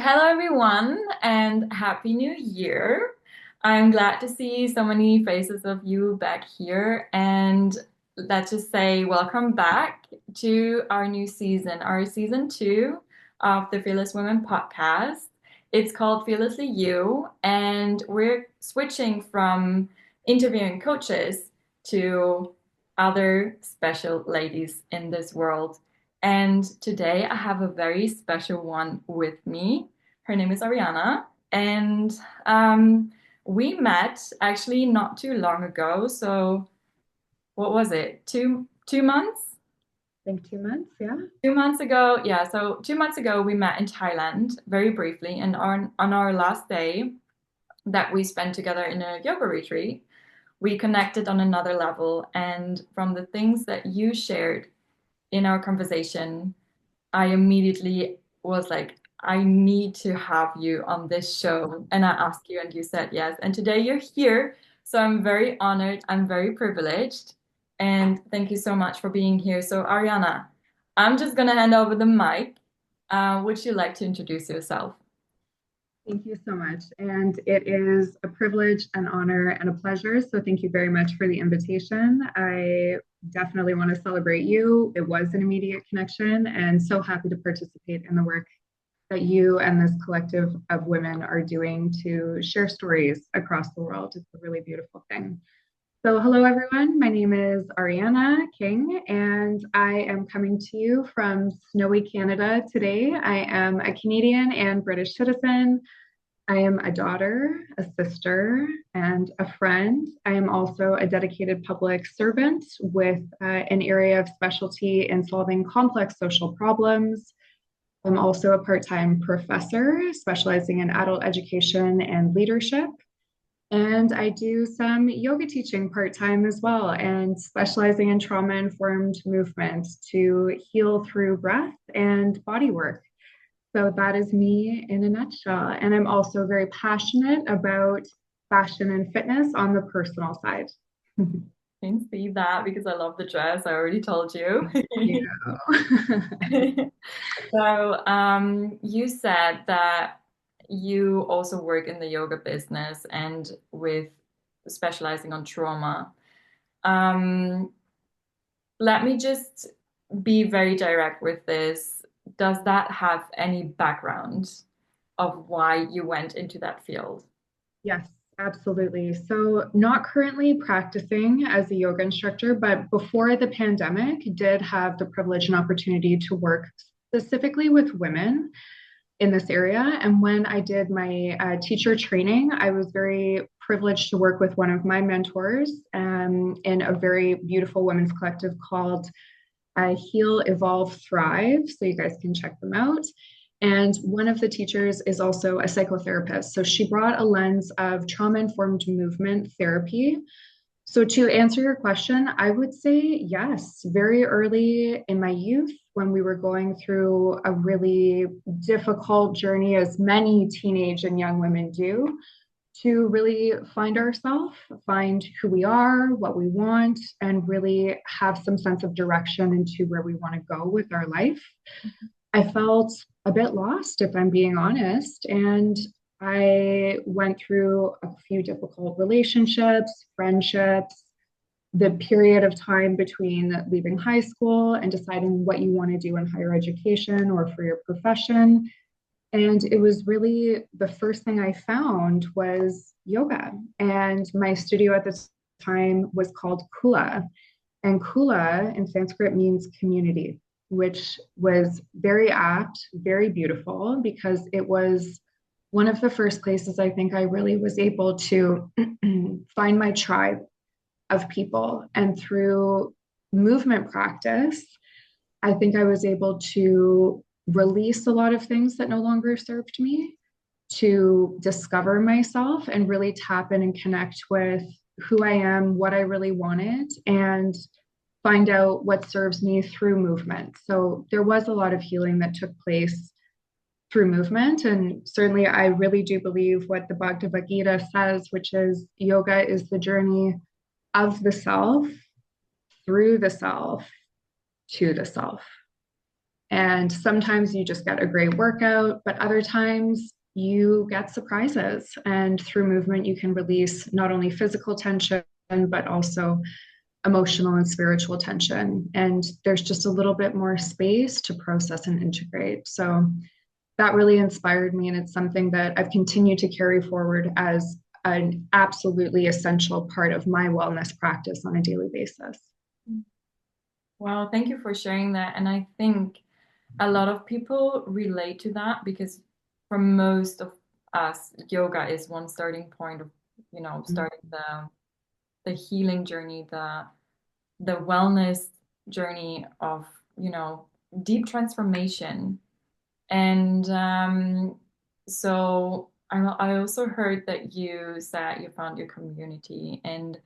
hello everyone, and Happy New Year. I'm glad to see so many faces of you back here, and let's just say welcome back to our new season, our season two of the Fearless Women podcast. It's called Fearlessly You, and we're switching from interviewing coaches to other special ladies in this world. And today I have a very special one with me. Her name is Ariana, and we met actually not too long ago. So what was it? Two months? I think 2 months, yeah. 2 months ago, yeah. So 2 months ago we met in Thailand very briefly, and on our last day that we spent together in a yoga retreat, we connected on another level. And from the things that you shared in our conversation, I immediately was like, I need to have you on this show. And I asked you, and you said yes. And today you're here. So I'm very honored. I'm very privileged. And thank you so much for being here. So, Ariana, I'm just going to hand over the mic. Would you like to introduce yourself? Thank you so much. And it is a privilege, an honor, and a pleasure. So thank you very much for the invitation. I definitely want to celebrate you. It was an immediate connection, and so happy to participate in the work that you and this collective of women are doing to share stories across the world. It's a really beautiful thing. So, hello everyone. My name is Ariana King, and I am coming to you from snowy Canada today. I am a Canadian and British citizen. I am a daughter, a sister, and a friend. I am also a dedicated public servant with an area of specialty in solving complex social problems. I'm also a part time professor specializing in adult education and leadership. And I do some yoga teaching part time as well and specializing in trauma informed movement to heal through breath and body work. So that is me in a nutshell. And I'm also very passionate about fashion and fitness on the personal side. Can see that because I love the dress. I already told you. Yeah. So, you said that you also work in the yoga business and with specializing on trauma. Um, Let me just be very direct with this. Does that have any background of why you went into that field? Yes, absolutely. So, not currently practicing as a yoga instructor, but before the pandemic, did have the privilege and opportunity to work specifically with women in this area. And when I did my teacher training, I was very privileged to work with one of my mentors in a very beautiful women's collective called Heal, Evolve, Thrive. So you guys can check them out. And one of the teachers is also a psychotherapist. So she brought a lens of trauma informed movement therapy. So, to answer your question, I would say yes. Very early in my youth, when we were going through a really difficult journey, as many teenage and young women do, to really find ourselves, find who we are, what we want, and really have some sense of direction into where we want to go with our life. I felt a bit lost, if I'm being honest. And I went through a few difficult relationships, friendships, the period of time between leaving high school and deciding what you want to do in higher education or for your profession. And it was really the first thing I found was yoga. And my studio at the time was called Kula. And Kula in Sanskrit means community, which was very apt, very beautiful, because it was one of the first places I think I really was able to find my tribe of people. And through movement practice, I think I was able to release a lot of things that no longer served me, to discover myself and really tap in and connect with who I am, what I really wanted, and find out what serves me through movement. So there was a lot of healing that took place through movement. And certainly, I really do believe what the Bhagavad Gita says, which is yoga is the journey of the self, through the self, to the self. And sometimes you just get a great workout, but other times you get surprises. And through movement, you can release not only physical tension, but also emotional and spiritual tension. And there's just a little bit more space to process and integrate. So that really inspired me. And it's something that I've continued to carry forward as an absolutely essential part of my wellness practice on a daily basis. Well, thank you for sharing that. And I think a lot of people relate to that because for most of us, yoga is one starting point of, starting the healing journey, the wellness journey of, deep transformation. And so I also heard that you said you found your community, and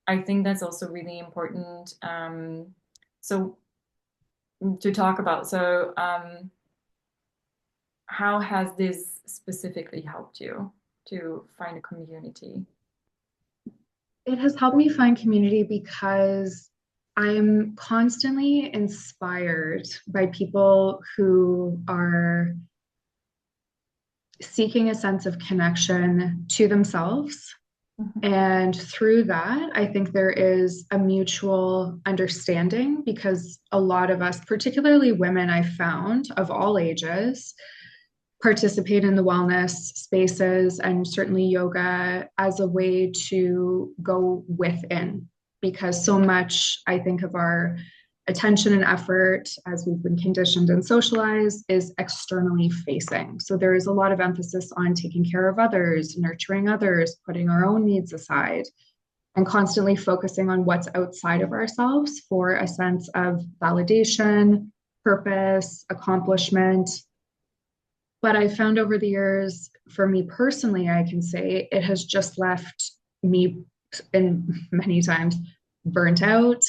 I think that's also really important. So to talk about. So how has this specifically helped you to find a community? It has helped me find community because I'm constantly inspired by people who are seeking a sense of connection to themselves. Mhm. And through that, I think there is a mutual understanding because a lot of us, particularly women, I found of all ages, participate in the wellness spaces and certainly yoga as a way to go within. Because so much, I think, of our attention and effort as we've been conditioned and socialized is externally facing. So there is a lot of emphasis on taking care of others, nurturing others, putting our own needs aside, and constantly focusing on what's outside of ourselves for a sense of validation, purpose, accomplishment. But I found over the years, for me personally, I can say it has just left me in many times burnt out,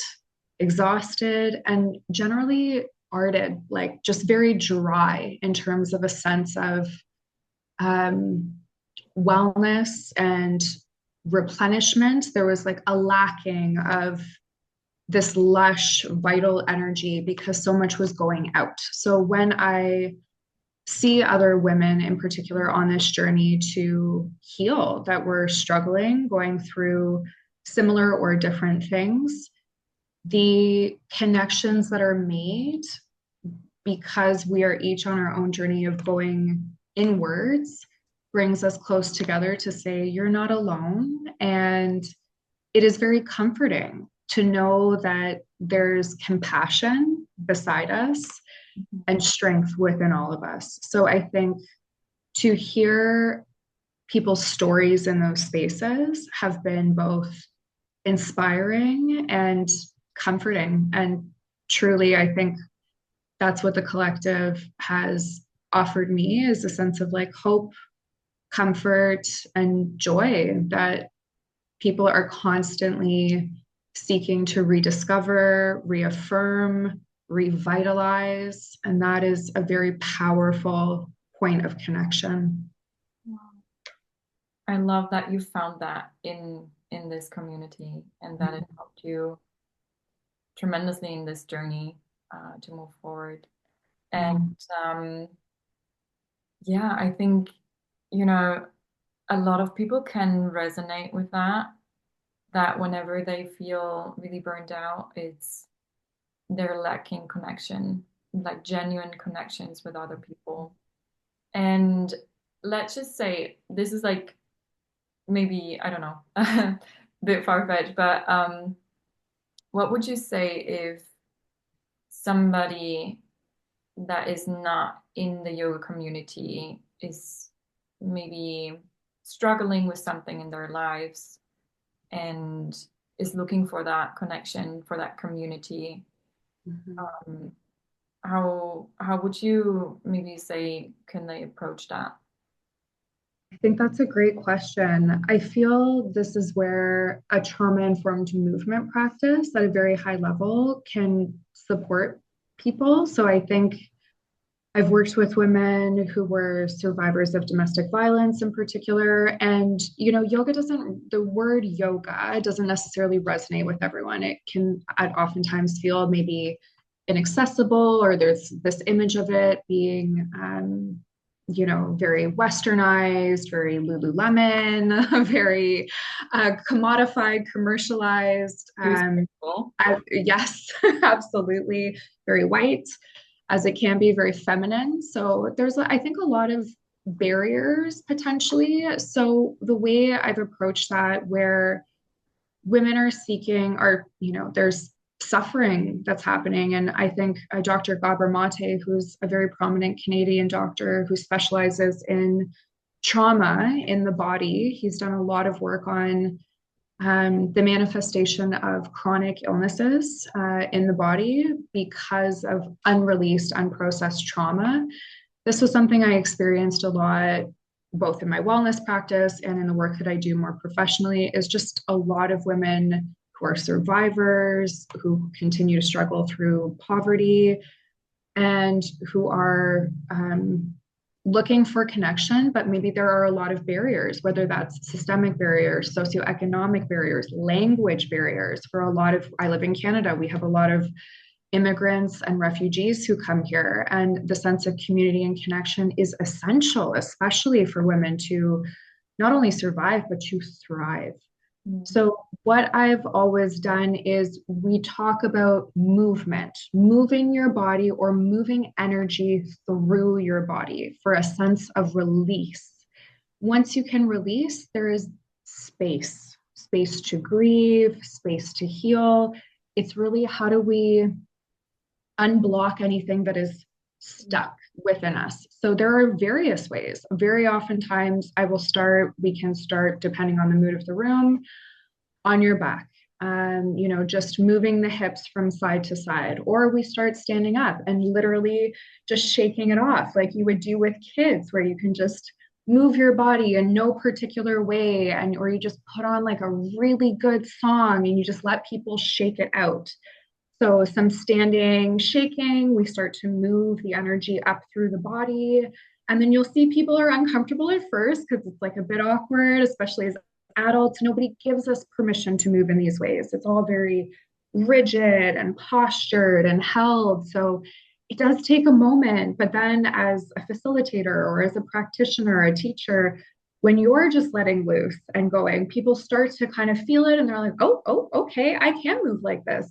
exhausted, and generally arted, like just very dry in terms of a sense of um, wellness and replenishment. There was like a lacking of this lush, vital energy because so much was going out. So when I see other women in particular on this journey to heal that were struggling, going through similar or different things, the connections that are made because we are each on our own journey of going inwards brings us close together to say, you're not alone. And it is very comforting to know that there's compassion beside us and strength within all of us. So I think to hear people's stories in those spaces have been both inspiring and comforting. And truly, I think that's what the collective has offered me is a sense of like hope, comfort, and joy that people are constantly seeking to rediscover, reaffirm, revitalize. And that is a very powerful point of connection. I love that you found that in this community and that it helped you tremendously in this journey to move forward. And Mm. um, yeah, I think, you know, a lot of people can resonate with that, that whenever they feel really burned out, they're lacking connection, like genuine connections with other people. And let's just say this is like maybe, I don't know, a bit far-fetched, but what would you say if somebody that is not in the yoga community is maybe struggling with something in their lives and is looking for that connection, for that community? Mhm. Um, how would you maybe say can they approach that? I think that's a great question. I feel this is where a trauma informed movement practice at a very high level can support people. So I think I've worked with women who were survivors of domestic violence in particular. And, yoga doesn't, the word yoga doesn't necessarily resonate with everyone. It can oftentimes feel maybe inaccessible, or there's this image of it being, very westernized, very Lululemon, very commodified, commercialized. Respectful. Yes, absolutely, very white, as it can be very feminine. So there's, I think, a lot of barriers potentially. So the way I've approached that, where women are seeking, or there's suffering that's happening, and I think Dr. Gabor Mate, who's a very prominent Canadian doctor who specializes in trauma in the body, he's done a lot of work on the manifestation of chronic illnesses in the body because of unreleased, unprocessed trauma. This was something I experienced a lot, both in my wellness practice and in the work that I do more professionally, is just a lot of women who are survivors, who continue to struggle through poverty, and who are looking for connection, but maybe there are a lot of barriers, whether that's systemic barriers, socioeconomic barriers, language barriers. For a lot of, I live in Canada, we have a lot of immigrants and refugees who come here, and the sense of community and connection is essential, especially for women, to not only survive but to thrive. Mm. So what I've always done is we talk about movement, moving your body or moving energy through your body for a sense of release. Once you can release, there is space, space to grieve, space to heal. It's really, how do we unblock anything that is stuck within us? So there are various ways. Very oftentimes we can start, depending on the mood of the room, on your back. Just moving the hips from side to side, or we start standing up and literally just shaking it off like you would do with kids, where you can just move your body in no particular way, and or you just put on like a really good song and you just let people shake it out. So some standing, shaking, we start to move the energy up through the body. And then you'll see people are uncomfortable at first because it's like a bit awkward, especially as adults. Nobody gives us permission to move in these ways. It's all very rigid and postured and held. So it does take a moment. But then, as a facilitator or as a practitioner, a teacher, when you're just letting loose and going, people start to kind of feel it and they're like, oh, okay, I can move like this.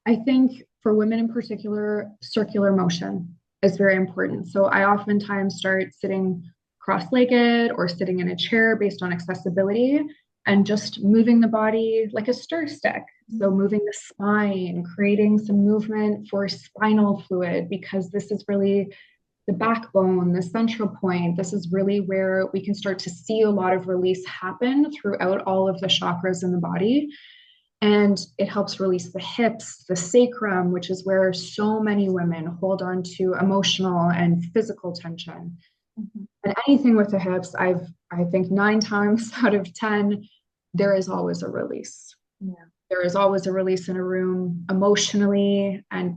I think for women in particular, circular motion is very important. So I oftentimes start sitting cross-legged or sitting in a chair based on accessibility, and just moving the body like a stir stick. So moving the spine, creating some movement for spinal fluid, because this is really the backbone, the central point. This is really where we can start to see a lot of release happen throughout all of the chakras in the body. And it helps release the hips, the sacrum, which is where so many women hold on to emotional and physical tension. Mhm. And anything with the hips, I think 9 times out of 10, there is always a release. Yeah. There is always a release in a room emotionally, and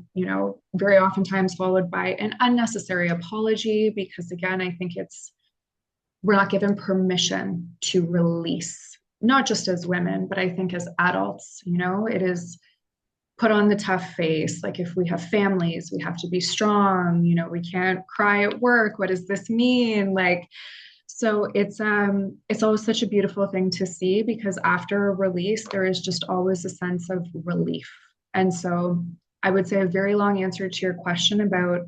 very oftentimes followed by an unnecessary apology, because again, I think we're not given permission to release, not just as women, but I think as adults. It is put on the tough face. Like, if we have families, we have to be strong. We can't cry at work. What does this mean? Like, so it's always such a beautiful thing to see, because after a release, there is just always a sense of relief. And so I would say a very long answer to your question about,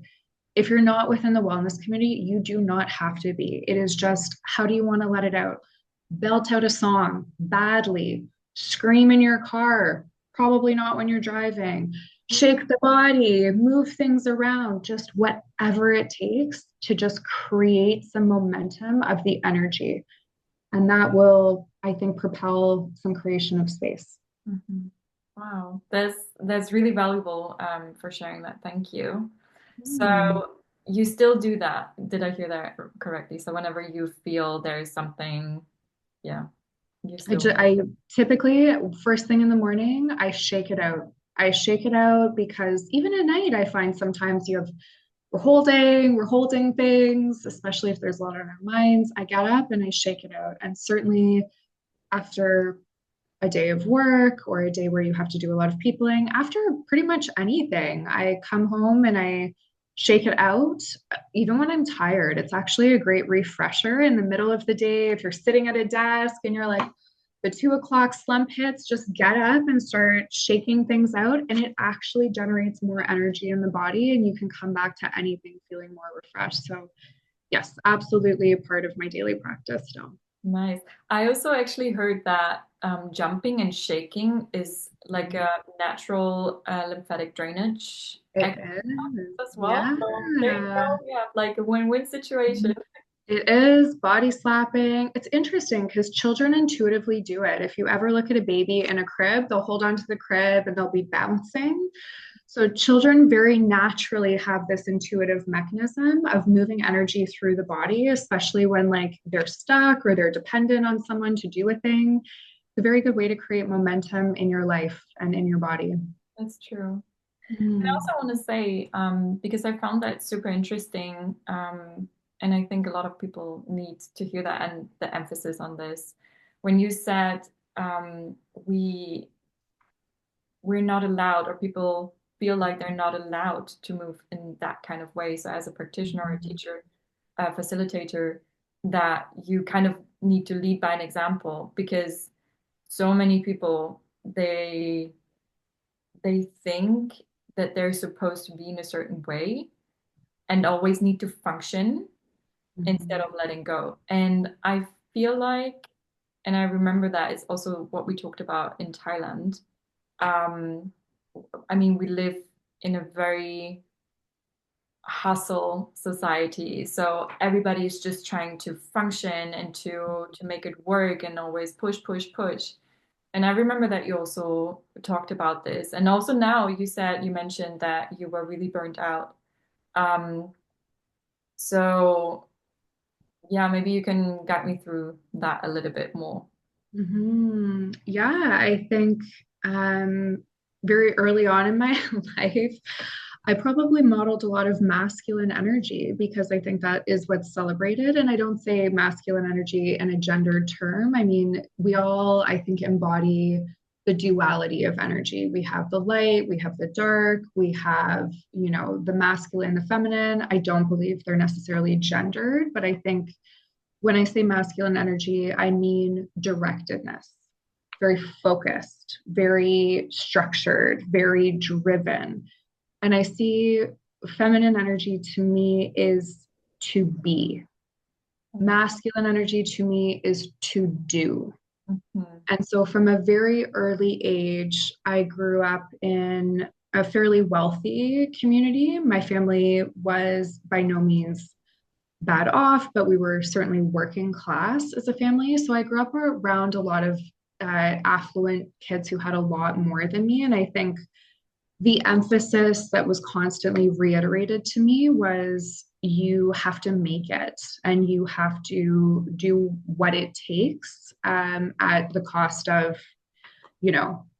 if you're not within the wellness community, you do not have to be. It is just, how do you want to let it out? Belt out a song badly, scream in your car, probably not when you're driving, shake the body, move things around, just whatever it takes to just create some momentum of the energy. And that will, I think, propel some creation of space. Mhm. Wow, that's really valuable for sharing that. Thank you. Hmm. So you still do that? Did I hear that correctly? So whenever you feel there's something, yeah, you still. I typically, first thing in the morning, I shake it out. I shake it out because even at night, I find sometimes we're holding things, especially if there's a lot on our minds. I get up and I shake it out. And certainly after a day of work or a day where you have to do a lot of peopling, after pretty much anything, I come home and I shake it out. Even when I'm tired, it's actually a great refresher in the middle of the day. If you're sitting at a desk and you're like, the 2 o'clock slump hits, just get up and start shaking things out. And it actually generates more energy in the body, and you can come back to anything feeling more refreshed. So, yes, absolutely a part of my daily practice still. Nice. I also actually heard that jumping and shaking is like a natural lymphatic drainage It exercise is. as well. So there you Yeah. go. We have like a win-win situation. It is body slapping. It's interesting because children intuitively do it. If you ever look at a baby in a crib, they'll hold onto the crib and they'll be bouncing. So children very naturally have this intuitive mechanism of moving energy through the body, especially when like they're stuck or they're dependent on someone to do a thing. It's a very good way to create momentum in your life and in your body. That's true. I Mm, also want to say, because I found that super interesting, and I think a lot of people need to hear that and the emphasis on this. When you said um, we we're not allowed, or people feel like they're not allowed to move in that kind of way. So as a practitioner or a teacher, a facilitator, that you kind of need to lead by an example because so many people they think that they're supposed to be in a certain way and always need to function instead mhm, of letting go. And I feel like, and I remember that it's also what we talked about in Thailand. Um, I mean, we live in a very hustle society, so everybody is just trying to function and to make it work and always push, push, push. And I remember that you also talked about this, and also now you mentioned that you were really burnt out. Um, so yeah, maybe you can guide me through that a little bit more. Yeah, I think um, very early on in my life, I probably modeled a lot of masculine energy because I think that is what's celebrated. And I don't say masculine energy in a gendered term. I mean, we all, I think, embody the duality of energy. We have the light, we have the dark, we have, the masculine, the feminine. I don't believe they're necessarily gendered, but I think when I say masculine energy, I mean directedness, very focused, very structured, very driven. And I see feminine energy to me is to be. Masculine energy to me is to do. Mhm. And so from a very early age, I grew up in a fairly wealthy community. My family was by no means bad off, but we were certainly working class as a family. So I grew up around a lot of affluent kids who had a lot more than me. And I think the emphasis that was constantly reiterated to me was you have to make it and you have to do what it takes at the cost of,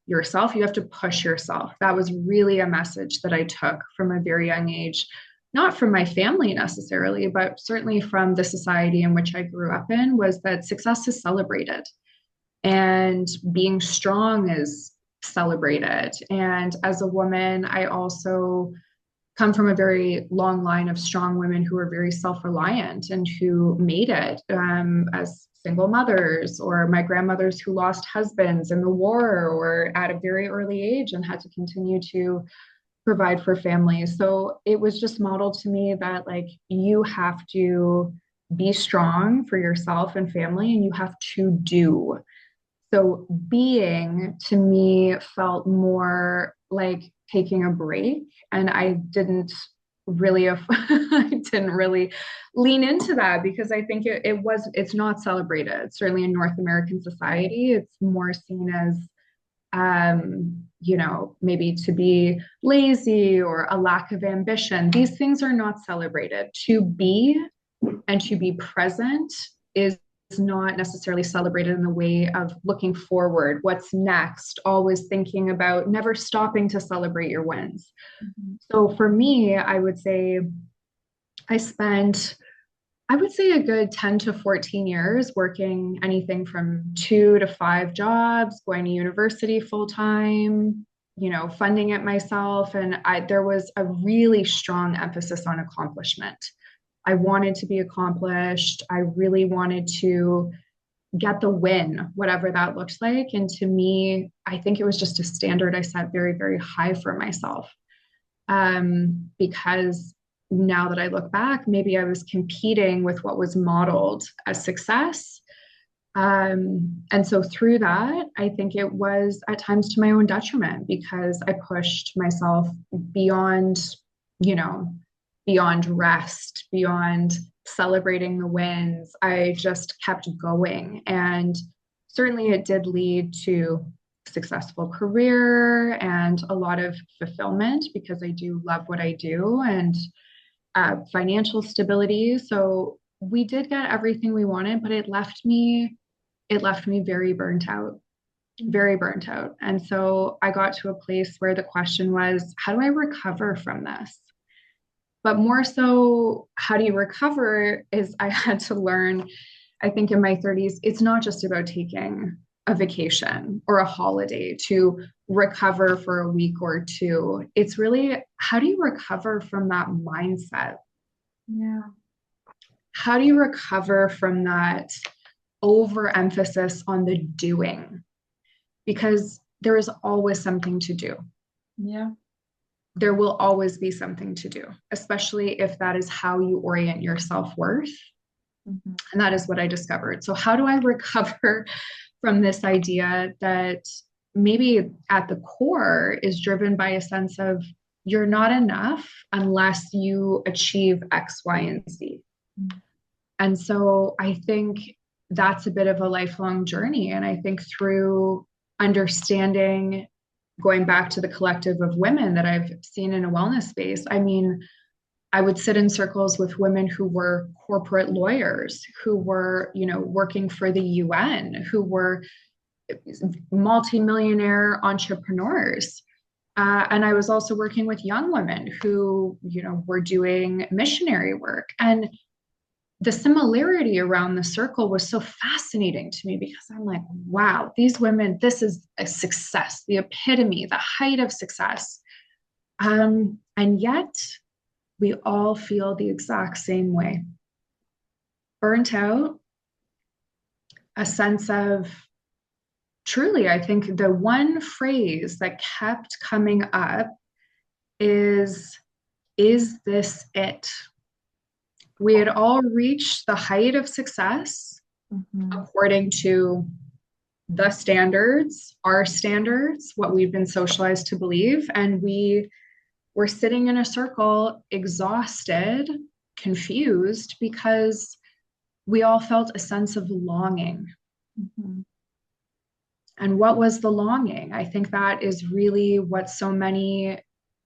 yourself. You have to push yourself. That was really a message that I took from a very young age, not from my family necessarily, but certainly from the society in which I grew up in, was that success is celebrated and being strong is celebrated. And as a woman, I also come from a very long line of strong women who are very self-reliant and who made it as single mothers, or my grandmothers who lost husbands in the war or at a very early age and had to continue to provide for families. So it was just modeled to me that like you have to be strong for yourself and family, and you have to do. So being to me felt more like taking a break, and I didn't really I didn't really lean into that because I think it's not celebrated. Certainly in North American society, it's more seen as maybe to be lazy or a lack of ambition. These things are not celebrated. To be and to be present is not necessarily celebrated in the way of looking forward, what's next, always thinking about never stopping to celebrate your wins. Mhm. So for me, I would say I spent I would say a good 10 to 14 years working anything from 2 to 5 jobs, going to university full time, funding it myself. And there was a really strong emphasis on accomplishment. I wanted to be accomplished. I really wanted to get the win, whatever that looked like. And to me, I think it was just a standard I set very, very high for myself. Because now that I look back, maybe I was competing with what was modeled as success. And so through that, I think it was at times to my own detriment because I pushed myself beyond, you know, beyond rest, beyond celebrating the wins. I just kept going. And certainly it did lead to successful career and a lot of fulfillment because I do love what I do and financial stability. So we did get everything we wanted, but it left me very burnt out, very burnt out. And so I got to a place where the question was, how do I recover from this? But more so, how do you recover is I had to learn, I think in my 30s, it's not just about taking a vacation or a holiday to recover for a week or two. It's really, how do you recover from that mindset? Yeah. How do you recover from that overemphasis on the doing? Because there is always something to do. Yeah. There will always be something to do, especially if that is how you orient your self worth. Mm-hmm. And that is what I discovered. So, how do I recover from this idea that maybe at the core is driven by a sense of you're not enough unless you achieve X, Y, and Z? Mm-hmm. And so I think that's a bit of a lifelong journey. And I think through understanding, going back to the collective of women that I've seen in a wellness space, I mean, I would sit in circles with women who were corporate lawyers, who were, working for the UN, who were multimillionaire entrepreneurs. And I was also working with young women who, were doing missionary work. And the similarity around the circle was so fascinating to me because I'm like, wow, these women, this is a success, the epitome, the height of success. And yet we all feel the exact same way, burnt out, a sense of truly, I think the one phrase that kept coming up is this it? We had all reached the height of success Mm-hmm. according to the standards, our standards, what we've been socialized to believe. And we were sitting in a circle, exhausted, confused, because we all felt a sense of longing. Mm-hmm. And what was the longing? I think that is really what so many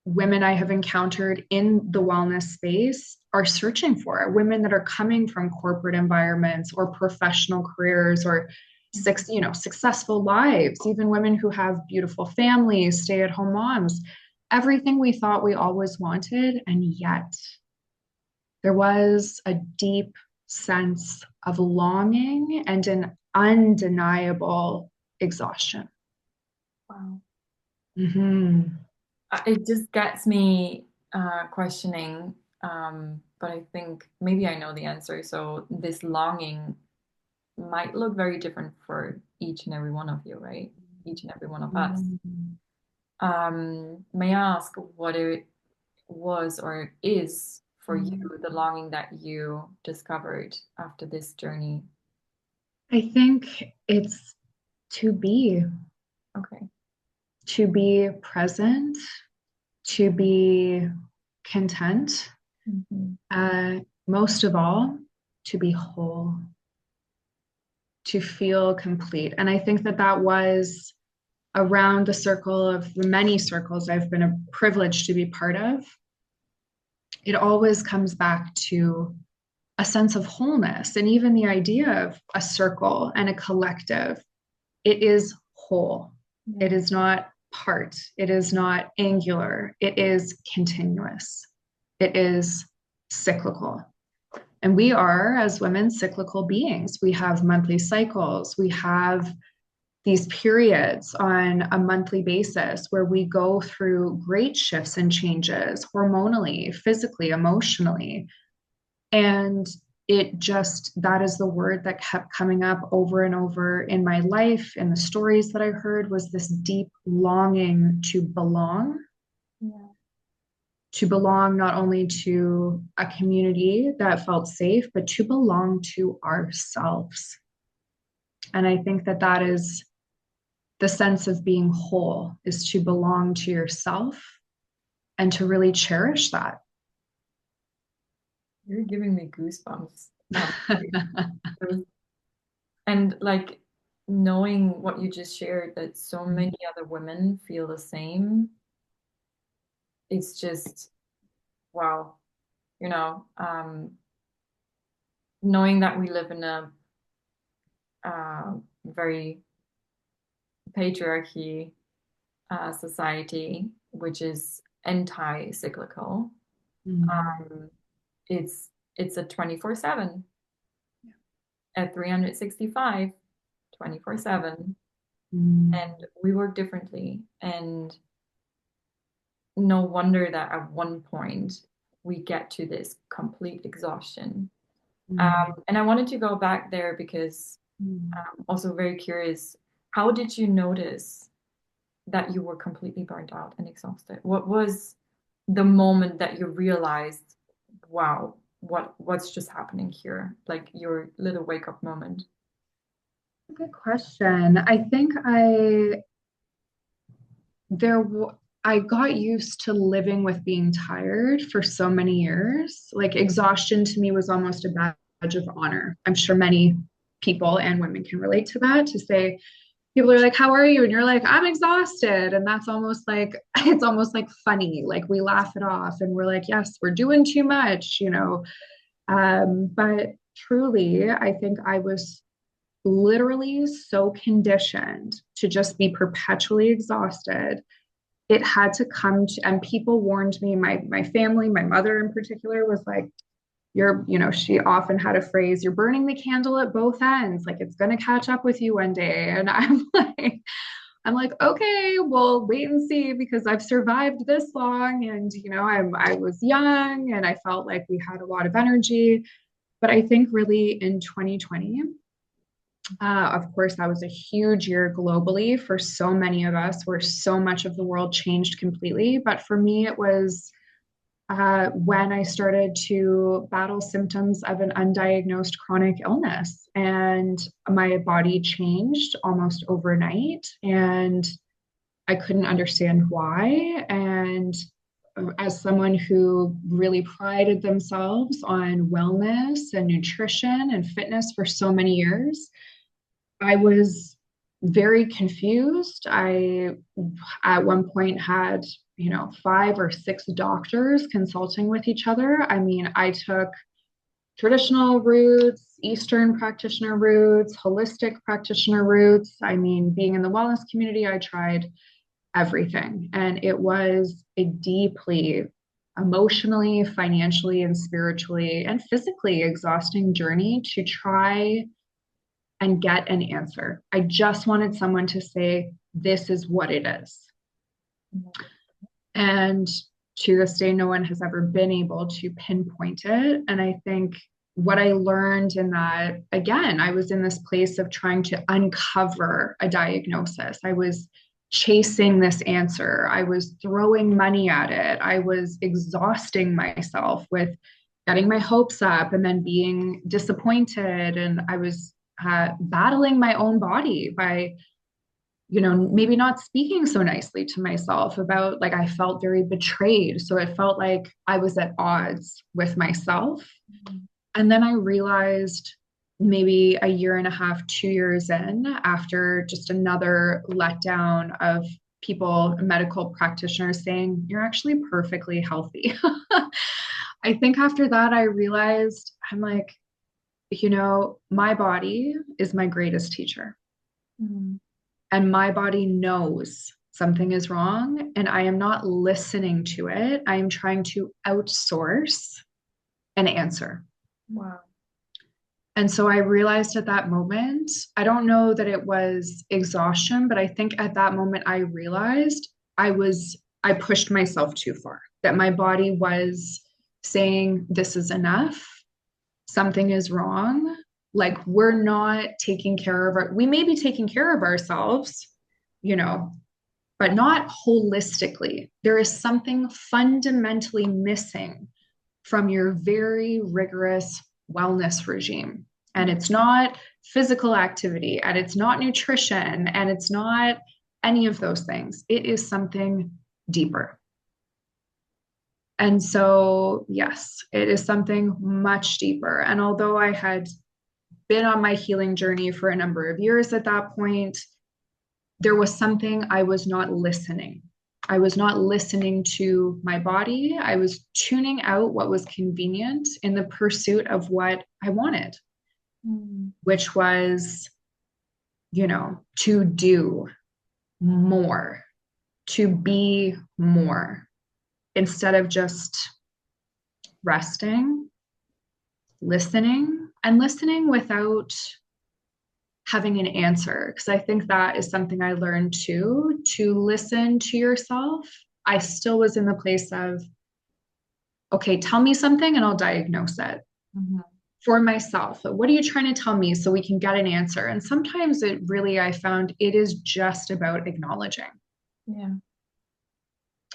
women I have encountered in the wellness space are searching for. Women that are coming from corporate environments or professional careers or successful lives, even women who have beautiful families, stay-at-home moms, everything we thought we always wanted. And yet there was a deep sense of longing and an undeniable exhaustion. Wow. Mm-hmm. It just gets me questioning, but I think maybe I know the answer. So this longing might look very different for each and every one of you, right? Each and every one of us. Mm-hmm. May I ask what it was or is for you, Mm-hmm. the longing that you discovered after this journey? I think it's to be, Okay. to be present, to be content, Mm-hmm. most of all, to be whole, to feel complete. And I think that that was around the circle of the many circles I've been a privilege to be part of. It always comes back to a sense of wholeness and even the idea of a circle and a collective. It is whole. Yeah. It is not part. It is not angular. It is continuous. It is cyclical. And we are, as women, cyclical beings. We have monthly cycles. We have these periods on a monthly basis where we go through great shifts and changes hormonally, physically, emotionally. And it just, that is the word that kept coming up over and over in my life, in the stories that I heard, was this deep longing Yeah. to belong not only to a community that felt safe, but to belong to ourselves. And I think that that is the sense of being whole, is to belong to yourself and to really cherish that. You're giving me goosebumps. And like knowing what you just shared, that so many other women feel the same, it's just wow. You know, knowing that we live in a very patriarchy society, which is anti-cyclical. Mm, Um, it's a 24/7 at 365, 24/7, mm, and we work differently. And no wonder that at one point we get to this complete exhaustion. mm, And I wanted to go back there because mm. I'm also very curious, how did you notice that you were completely burnt out and exhausted? What was the moment that you realized, wow, what's just happening here? Like your little wake up moment. Good question. I think there I got used to living with being tired for so many years. Like exhaustion to me was almost a badge of honor. I'm sure many people and women can relate to that, to say people are like, how are you? And you're like, I'm exhausted. And that's almost like it's almost like funny. Like we laugh it off and we're like, yes, we're doing too much, you know. But truly, I think I was literally so conditioned to just be perpetually exhausted. It had to come to, and people warned me, my family, my mother in particular, was like, you're, you know, she often had a phrase, you're burning the candle at both ends, like it's going to catch up with you one day. And I'm like, okay, well, wait and see, because I've survived this long, and you know, I was young and I felt like we had a lot of energy. But I think really in 2020, of course, that was a huge year globally for so many of us, where so much of the world changed completely. But for me, it was when I started to battle symptoms of an undiagnosed chronic illness, and my body changed almost overnight, and I couldn't understand why. And as someone who really prided themselves on wellness and nutrition and fitness for so many years, I was very confused. I, at one point, had, you know, 5 or 6 doctors consulting with each other. I mean, I took traditional routes, Eastern practitioner routes, holistic practitioner routes. I mean, being in the wellness community, I tried everything. And it was a deeply emotionally, financially, and spiritually and physically exhausting journey to try and get an answer. I just wanted someone to say, this is what it is. And to this day, no one has ever been able to pinpoint it. And I think what I learned in that, again, I was in this place of trying to uncover a diagnosis. I was chasing this answer. I was throwing money at it. I was exhausting myself with getting my hopes up and then being disappointed. And I was battling my own body by, you know, maybe not speaking so nicely to myself about, like, I felt very betrayed. So it felt like I was at odds with myself. And then I realized maybe a year and a half, 2 years in, after just another letdown of people, medical practitioners saying, you're actually perfectly healthy. I think after that, I realized I'm like, you know, my body is my greatest teacher. Mm. And my body knows something is wrong, and I am not listening to it. I am trying to outsource an answer. Wow. And so I realized at that moment, I don't know that it was exhaustion, but I think at that moment I realized I pushed myself too far, that my body was saying, this is enough, something is wrong. Like we're not taking care of we may be taking care of ourselves, you know, but not holistically. There is something fundamentally missing from your very rigorous wellness regime. And it's not physical activity, and it's not nutrition, and it's not any of those things. It is something deeper. And so, yes, it is something much deeper. And although I had been on my healing journey for a number of years at that point, there was something I was not listening. I was not listening to my body. I was tuning out what was convenient in the pursuit of what I wanted, Mm. which was, to do more, to be more, instead of just resting, listening, and listening without having an answer. Because I think that is something I learned too, to listen to yourself. I still was in the place of, okay, tell me something and I'll diagnose it Mhm. for myself. But what are you trying to tell me so we can get an answer? And sometimes it really, I found it is just about acknowledging. Yeah.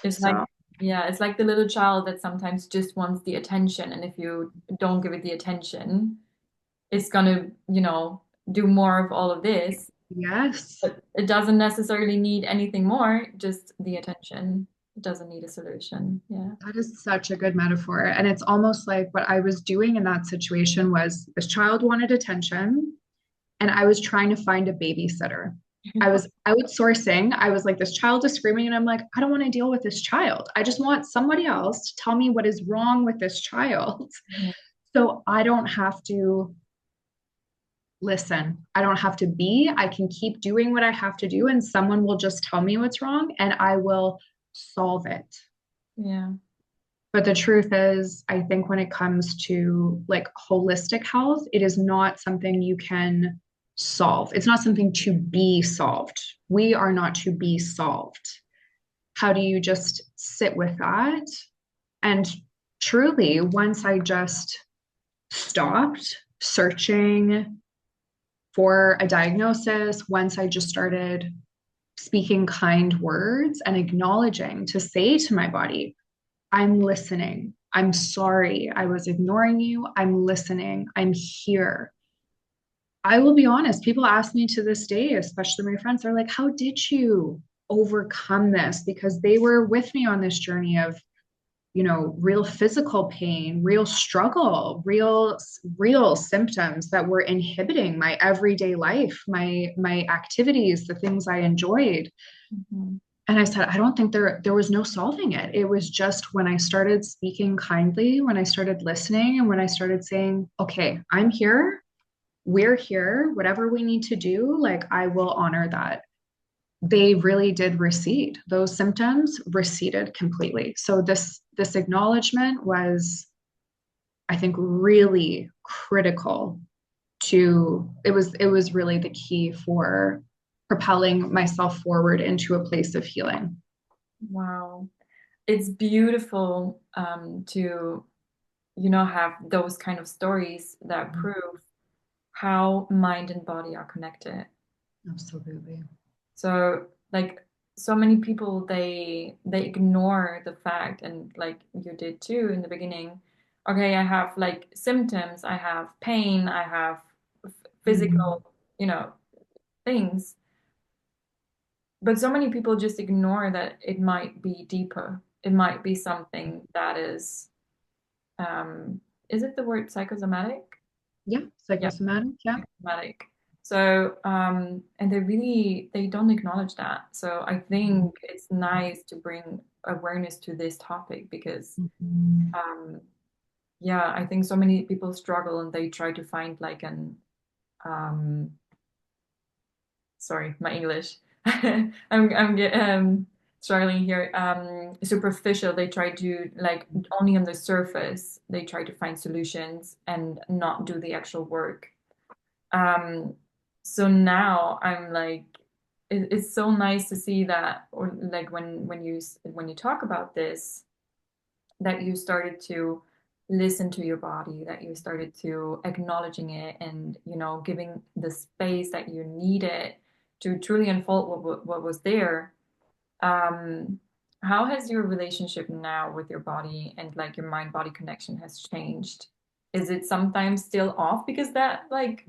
It's like, So, yeah, it's like the little child that sometimes just wants the attention. And if you don't give it the attention, it's gonna, do more of all of this. yes, But it doesn't necessarily need anything more, just the attention. It doesn't need a solution. Yeah. that is such a good metaphor. And it's almost like what I was doing in that situation was this child wanted attention and I was trying to find a babysitter. I was sourcing. I was like, this child is screaming, and I'm like, I don't want to deal with this child. I just want somebody else to tell me what is wrong with this child. Mhm. So I don't have to listen. I don't have to be. I can keep doing what I have to do, and someone will just tell me what's wrong, and I will solve it. Yeah. But the truth is, I think when it comes to like holistic health, it is not something you can solve. It's not something to be solved. We are not to be solved. How do you just sit with that? And truly, once I just stopped searching for a diagnosis, once I just started speaking kind words and acknowledging to say to my body, I'm listening. I'm sorry. I was ignoring you. I'm listening. I'm here. I will be honest. People ask me to this day, especially my friends, they're like, how did you overcome this? Because they were with me on this journey of, real physical pain, real struggle, real symptoms that were inhibiting my everyday life, my activities, the things I enjoyed. Mhm. And I said, I don't think there was no solving it. It was just when I started speaking kindly, when I started listening, and when I started saying, okay, I'm here, we're here, whatever we need to do, like I will honor that. They really did recede. Those symptoms receded completely. So this acknowledgement was, I think, really critical to it was really the key for propelling myself forward into a place of healing. Wow. It's beautiful to, have those kind of stories that prove how mind and body are connected. Absolutely. So like so many people they ignore the fact and like you did too in the beginning. Okay, I have like symptoms, I have pain, I have Mm, physical, things. But so many people just ignore that it might be deeper. It might be something that is it the word psychosomatic? yeah, Yeah, psychosomatic. Yeah. psychosomatic. So, and they don't acknowledge that. So I think it's nice to bring awareness to this topic because, Mhm. um, yeah, I think so many people struggle and they try to find like sorry, my English. I'm struggling here. Superficial. They try to like only on the surface. They try to find solutions and not do the actual work. Um, so now I'm like, it's so nice to see that, or like when you talk about this, that you started to listen to your body, that you started to acknowledging it, and giving the space that you needed to truly unfold what was there. Um, how has your relationship now with your body and like your mind body connection has changed? Is it sometimes still off because that like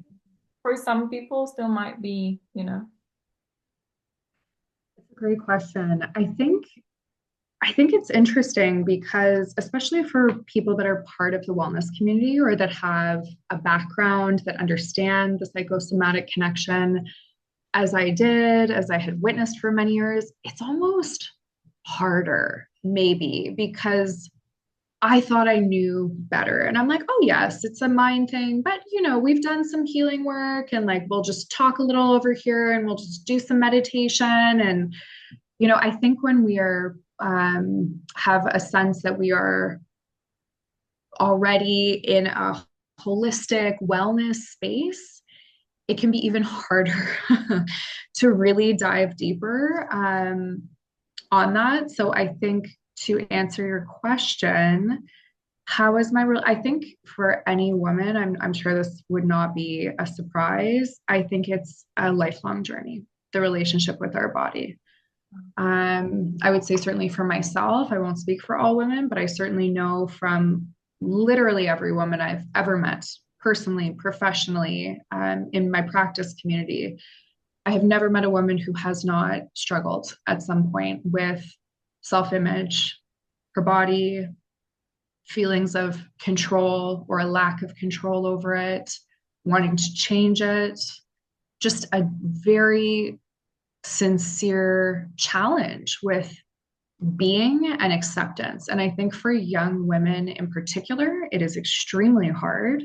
for some people still might be. It's a great question. I think it's interesting because especially for people that are part of the wellness community or that have a background that understand the psychosomatic connection as I had witnessed for many years, it's almost harder maybe because I thought I knew better. And I'm like, oh, yes, it's a mind thing. But, we've done some healing work and like we'll just talk a little over here and we'll just do some meditation. And, I think when we are, have a sense that we are already in a holistic wellness space, it can be even harder to really dive deeper on that. So I think to answer your question, how is my real? I think for any woman, I'm sure this would not be a surprise. I think it's a lifelong journey, the relationship with our body. I would say certainly for myself, I won't speak for all women, but I certainly know from literally every woman I've ever met, personally, professionally, in my practice community, I have never met a woman who has not struggled at some point with self image, her body, feelings of control or a lack of control over it, wanting to change it, just a very sincere challenge with being and acceptance. And I think for young women in particular, it is extremely hard.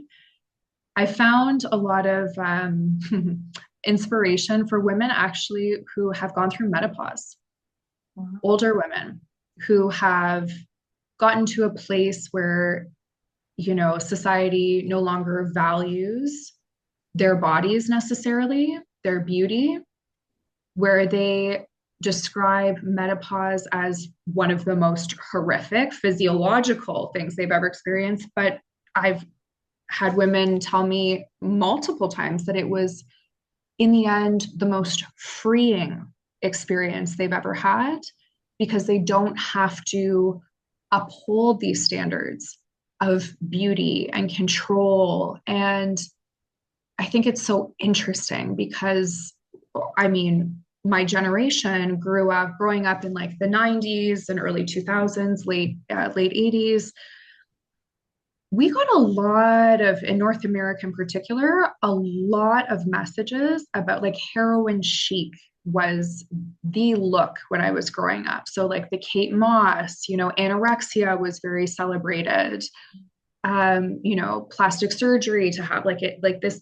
I found a lot of inspiration for women actually who have gone through menopause, older women who have gotten to a place where, society no longer values their bodies necessarily, their beauty, where they describe menopause as one of the most horrific physiological things they've ever experienced. But I've had women tell me multiple times that it was, in the end, the most freeing experience they've ever had because they don't have to uphold these standards of beauty and control. And I think it's so interesting because, I mean, my generation growing up in like the 90s and early 2000s, late 80s. We got a lot of, in North America in particular, a lot of messages about like heroin chic was the look when I was growing up. So like the Kate Moss, anorexia was very celebrated. Plastic surgery to have like it like this.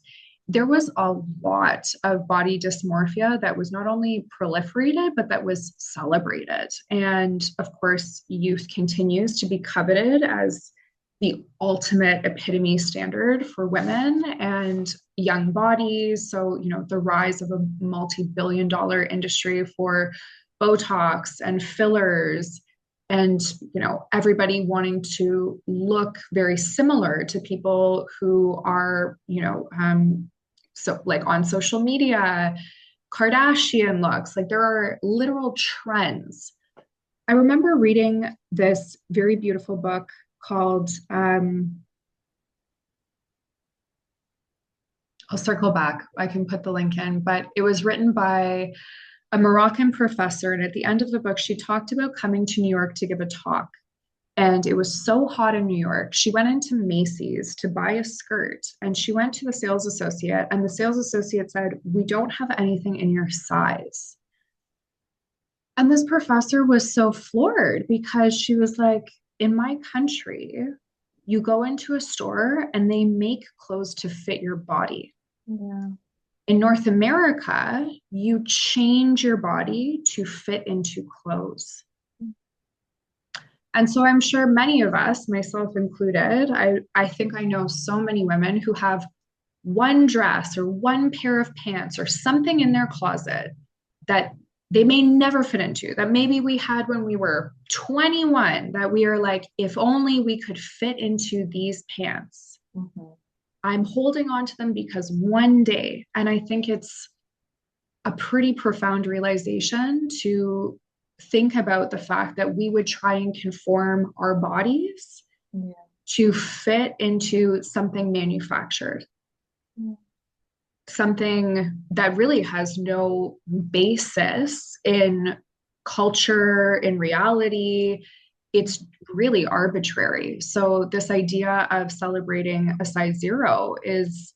There was a lot of body dysmorphia that was not only proliferated, but that was celebrated. And of course, youth continues to be coveted as the ultimate epitome standard for women and young bodies. So, the rise of a multi-billion-dollar industry for Botox and fillers and everybody wanting to look very similar to people who are so like on social media, Kardashian looks, like there are literal trends. I remember reading this very beautiful book called I'll circle back, I can put the link in, but it was written by a Moroccan professor. And at the end of the book, she talked about coming to New York to give a talk. And it was so hot in New York. She went into Macy's to buy a skirt and she went to the sales associate, and the sales associate said, "We don't have anything in your size." And this professor was so floored because she was like, in my country, you go into a store and they make clothes to fit your body. Yeah. In North America, you change your body to fit into clothes. And so I'm sure many of us, myself included, I think I know so many women who have one dress or one pair of pants or something in their closet that they may never fit into, that maybe we had when we were 21, that we are like, if only we could fit into these pants. Mhm. I'm holding on to them because one day, and I think it's a pretty profound realization to think about the fact that we would try and conform our bodies Yeah. to fit into something manufactured, Yeah. something that really has no basis in culture, in reality. It's really arbitrary. So, this idea of celebrating a size zero is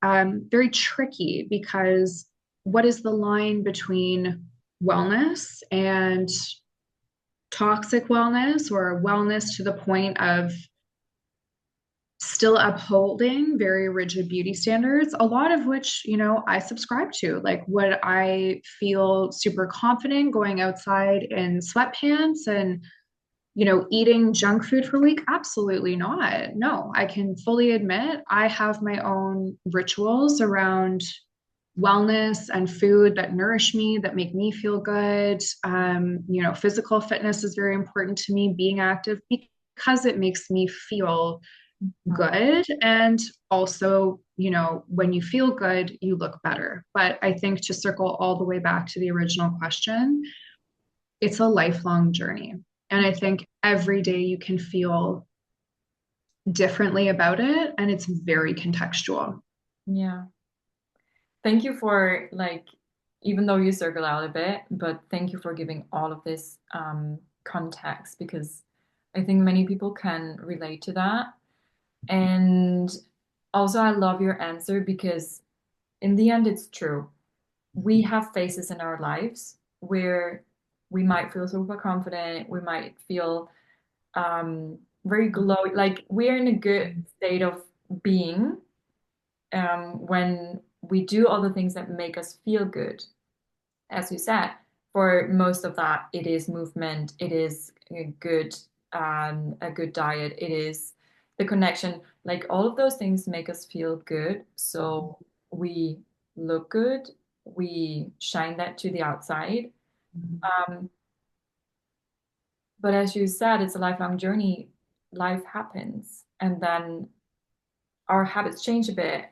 very tricky because what is the line between wellness and toxic wellness or wellness to the point of still upholding very rigid beauty standards, a lot of which, I subscribe to. Like, would I feel super confident going outside in sweatpants and, eating junk food for a week? Absolutely not. No, I can fully admit I have my own rituals around wellness and food that nourish me, that make me feel good. Physical fitness is very important to me, being active because it makes me feel good. And also, when you feel good, you look better. But I think to circle all the way back to the original question, it's a lifelong journey. And I think every day you can feel differently about it, and it's very contextual. Yeah. Thank you for like, even though you circle out a bit, but thank you for giving all of this context because I think many people can relate to that. And also, I love your answer because in the end, it's true. We have phases in our lives where we might feel super confident, we might feel very glowy, like we're in a good state of being when we do all the things that make us feel good. As you said, for most of that, it is movement, it is a good diet, it is the connection. Like all of those things make us feel good, so we look good, we shine that to the outside. Um, but as you said, it's a lifelong journey. Life happens, and then our habits change a bit.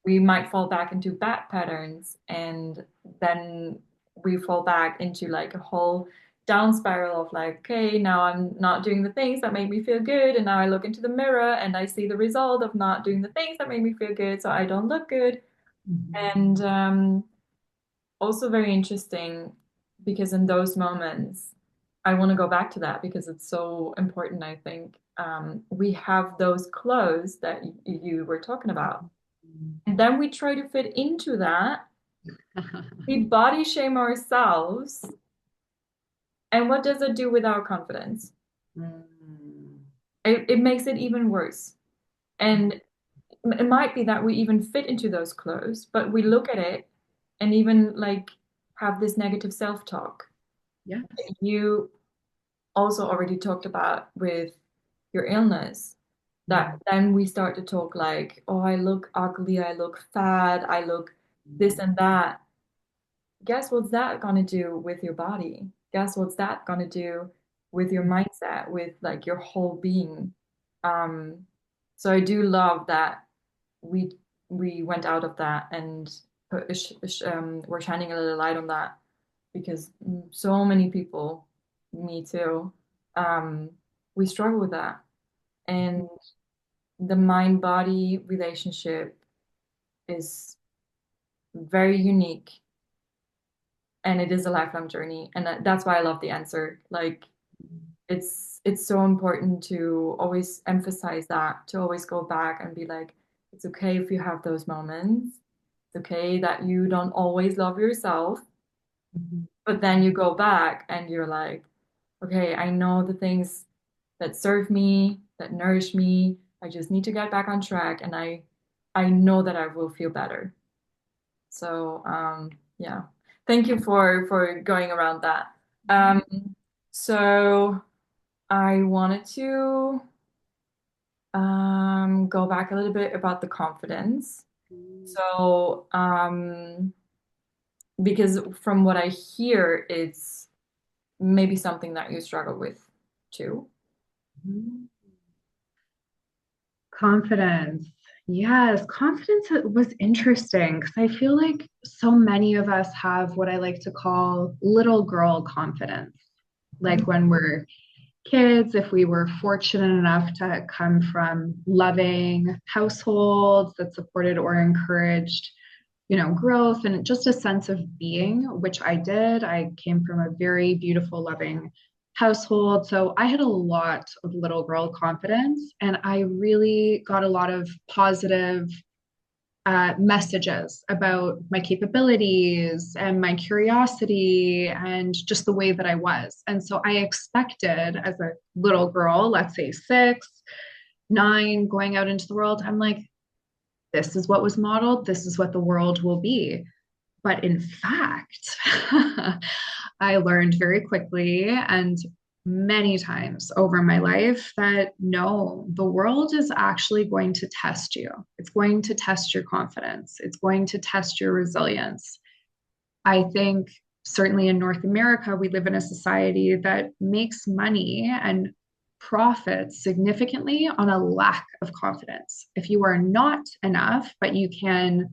We might fall back into bad patterns and then we fall back into like a whole down spiral of like, okay, now I'm not doing the things that make me feel good. And now I look into the mirror and I see the result of not doing the things that make me feel good. So I don't look good. And also very interesting because in those moments, I want to go back to that because it's so important, I think. We have those clothes that you were talking about. And then we try to fit into that. We body shame ourselves. And what does it do with our confidence? It makes it even worse. And it might be that we even fit into those clothes, but we look at it and even like have this negative self-talk. Yes. You also already talked about with your illness, that then we start to talk like, oh, I look ugly, I look fat, I look this and that. Guess what's that gonna do with your body? Guess what's that gonna do with your mindset, with like your whole being? Um, so I do love that we we went out of that and we're shining a little light on that because so many people, me too, um, we struggle with that. And the mind-body relationship is very unique and it is a lifelong journey. And that's why I love the answer. Like it's so important to always emphasize that, to always go back and be like, it's okay if you have those moments. It's okay that you don't always love yourself, but then you go back and you're like, okay, I know the things that serve me, that nourish me. I just need to get back on track and I know that I will feel better. So yeah, thank you for going around that. Um, so I wanted to go back a little bit about the confidence. So because from what I hear, it's maybe something that you struggle with too. Confidence. Yes, confidence was interesting because I feel like so many of us have what I like to call little girl confidence. Like when we're kids, if we were fortunate enough to come from loving households that supported or encouraged, growth and just a sense of being, which I did. I came from a very beautiful, loving household. So I had a lot of little girl confidence, and I really got a lot of positive messages about my capabilities and my curiosity and just the way that I was. And so I expected as a little girl, let's say 6, 9, going out into the world, I'm like, this is what was modeled, this is what the world will be. But in fact, I learned very quickly and many times over my life that no, the world is actually going to test you. It's going to test your confidence. It's going to test your resilience. I think certainly in North America, we live in a society that makes money and profits significantly on a lack of confidence. If you are not enough, but you can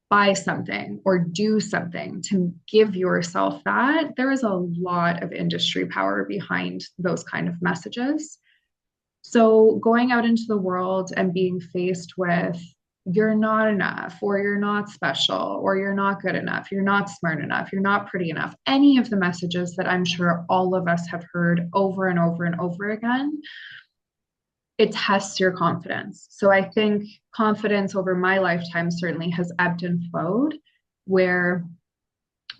buy something or do something to give yourself that, there is a lot of industry power behind those kind of messages. So going out into the world and being faced with you're not enough, or you're not special, or you're not good enough, you're not smart enough, you're not pretty enough, any of the messages that I'm sure all of us have heard over and over and over again, it tests your confidence. So I think confidence over my lifetime certainly has ebbed and flowed, where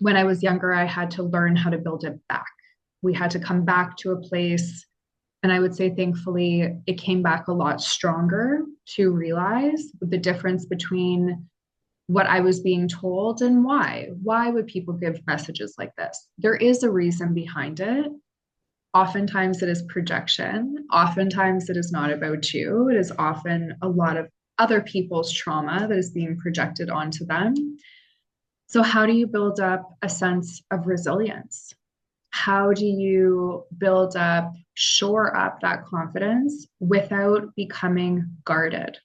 when I was younger, I had to learn how to build it back. We had to come back to a place. And I would say, thankfully, it came back a lot stronger to realize the difference between what I was being told and why. Why would people give messages like this? There is a reason behind it. Oftentimes it is projection. Oftentimes it is not about you. It is often a lot of other people's trauma that is being projected onto them. So, how do you build up a sense of resilience? How do you build up, shore up that confidence without becoming guarded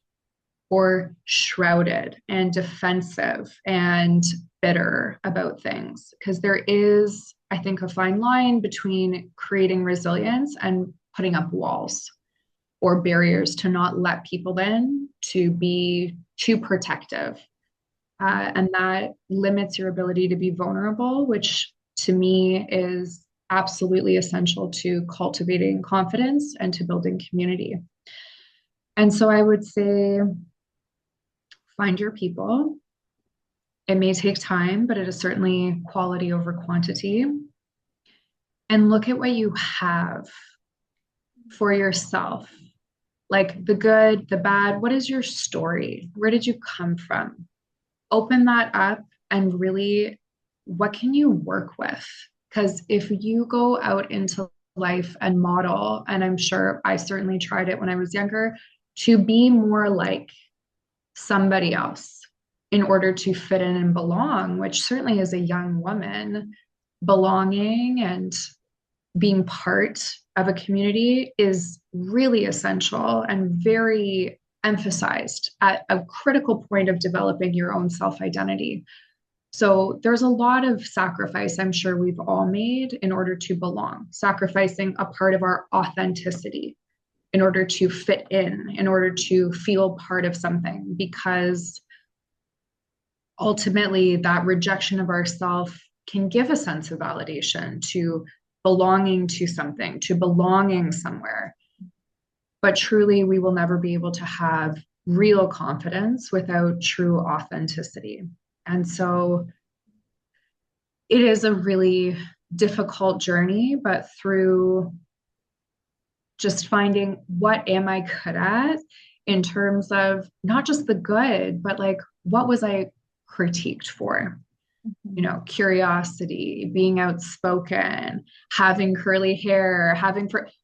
or shrouded and defensive and bitter about things? Because there is, I think, a fine line between creating resilience and putting up walls or barriers to not let people in, to be too protective. And that limits your ability to be vulnerable, which to me is absolutely essential to cultivating confidence and to building community. And so I would say find your people. It may take time, but it is certainly quality over quantity. And look at what you have for yourself, like the good, the bad. What is your story? Where did you come from? Open that up and really, what can you work with? Because if you go out into life and model, and I'm sure I certainly tried it when I was younger, to be more like somebody else in order to fit in and belong, which certainly as a young woman, belonging and being part of a community is really essential and very emphasized at a critical point of developing your own self identity. So there's a lot of sacrifice I'm sure we've all made in order to belong, sacrificing a part of our authenticity in order to fit in order to feel part of something, because ultimately that rejection of ourself can give a sense of validation to belonging to something, to belonging somewhere. But truly, we will never be able to have real confidence without true authenticity. And so it is a really difficult journey, but through just finding what am I good at in terms of not just the good, but like what was I critiqued for. You Mhm. know, curiosity, being outspoken, having curly hair,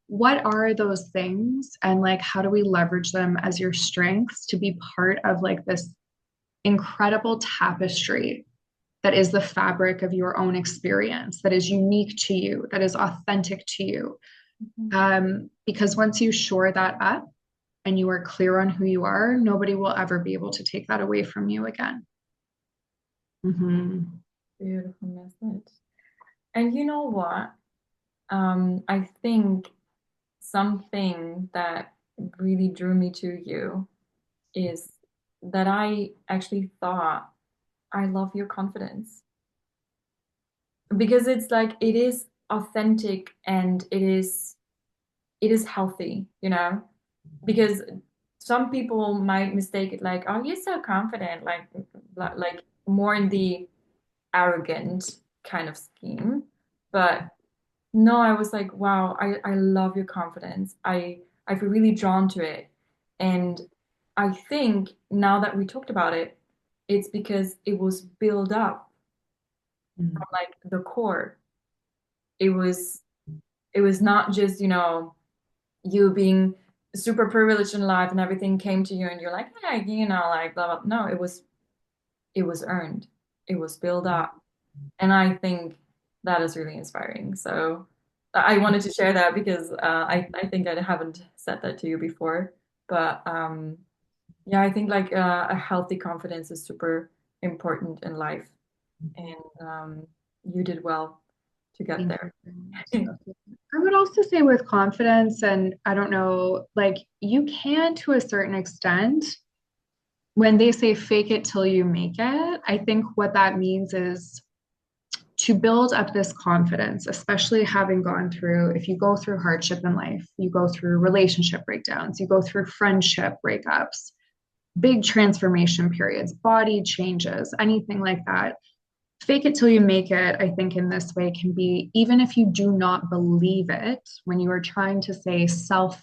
what are those things? And like, how do we leverage them as your strengths to be part of like this incredible tapestry that is the fabric of your own experience, that is unique to you, that is authentic to you? Mhm. Because once you shore that up and you are clear on who you are, nobody will ever be able to take that away from you again. Mm-hmm. Beautiful message. And you know what? I think something that really drew me to you is that I actually thought, I love your confidence because it's like it is authentic and it is healthy, because some people might mistake it like, oh, you're so confident, like more in the arrogant kind of scheme. But no, I was like, wow, I love your confidence. I feel really drawn to it. And I think now that we talked about it, it's because it was built up from like the core. It was it was not just, you being super privileged in life and everything came to you and you're like, hey, like blah blah. No, it was earned. It was built up. And I think that is really inspiring. So I wanted to share that because I think I haven't said that to you before. But yeah, I think like a healthy confidence is super important in life. And you did well to get Thank there. you very much, Sophia. I would also say with confidence, and I don't know, like you can to a certain extent, when they say fake it till you make it, I think what that means is to build up this confidence, especially having gone through, if you go through hardship in life, you go through relationship breakdowns, you go through friendship breakups, big transformation periods, body changes, anything like that. Fake it till you make it, I think, in this way can be, even if you do not believe it, when you are trying to say self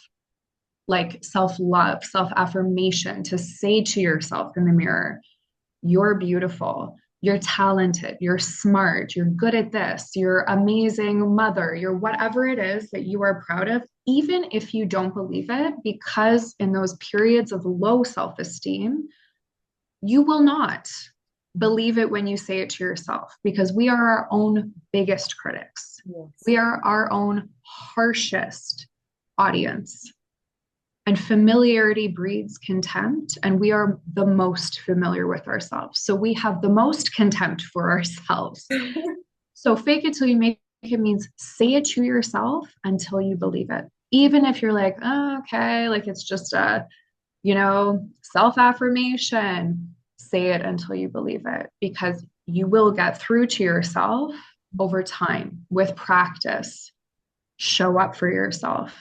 love, self affirmation, to say to yourself in the mirror, you're beautiful, you're talented, you're smart, you're good at this, you're amazing mother, you're whatever it is that you are proud of, even if you don't believe it, because in those periods of low self esteem, you will not believe it when you say it to yourself because we are our own biggest critics. Yes. We are our own harshest audience. And familiarity breeds contempt, and we are the most familiar with ourselves. So we have the most contempt for ourselves. So fake it till you make it means say it to yourself until you believe it. Even if you're like, oh, okay, like it's just a, self affirmation, say it until you believe it because you will get through to yourself over time with practice. Show up for yourself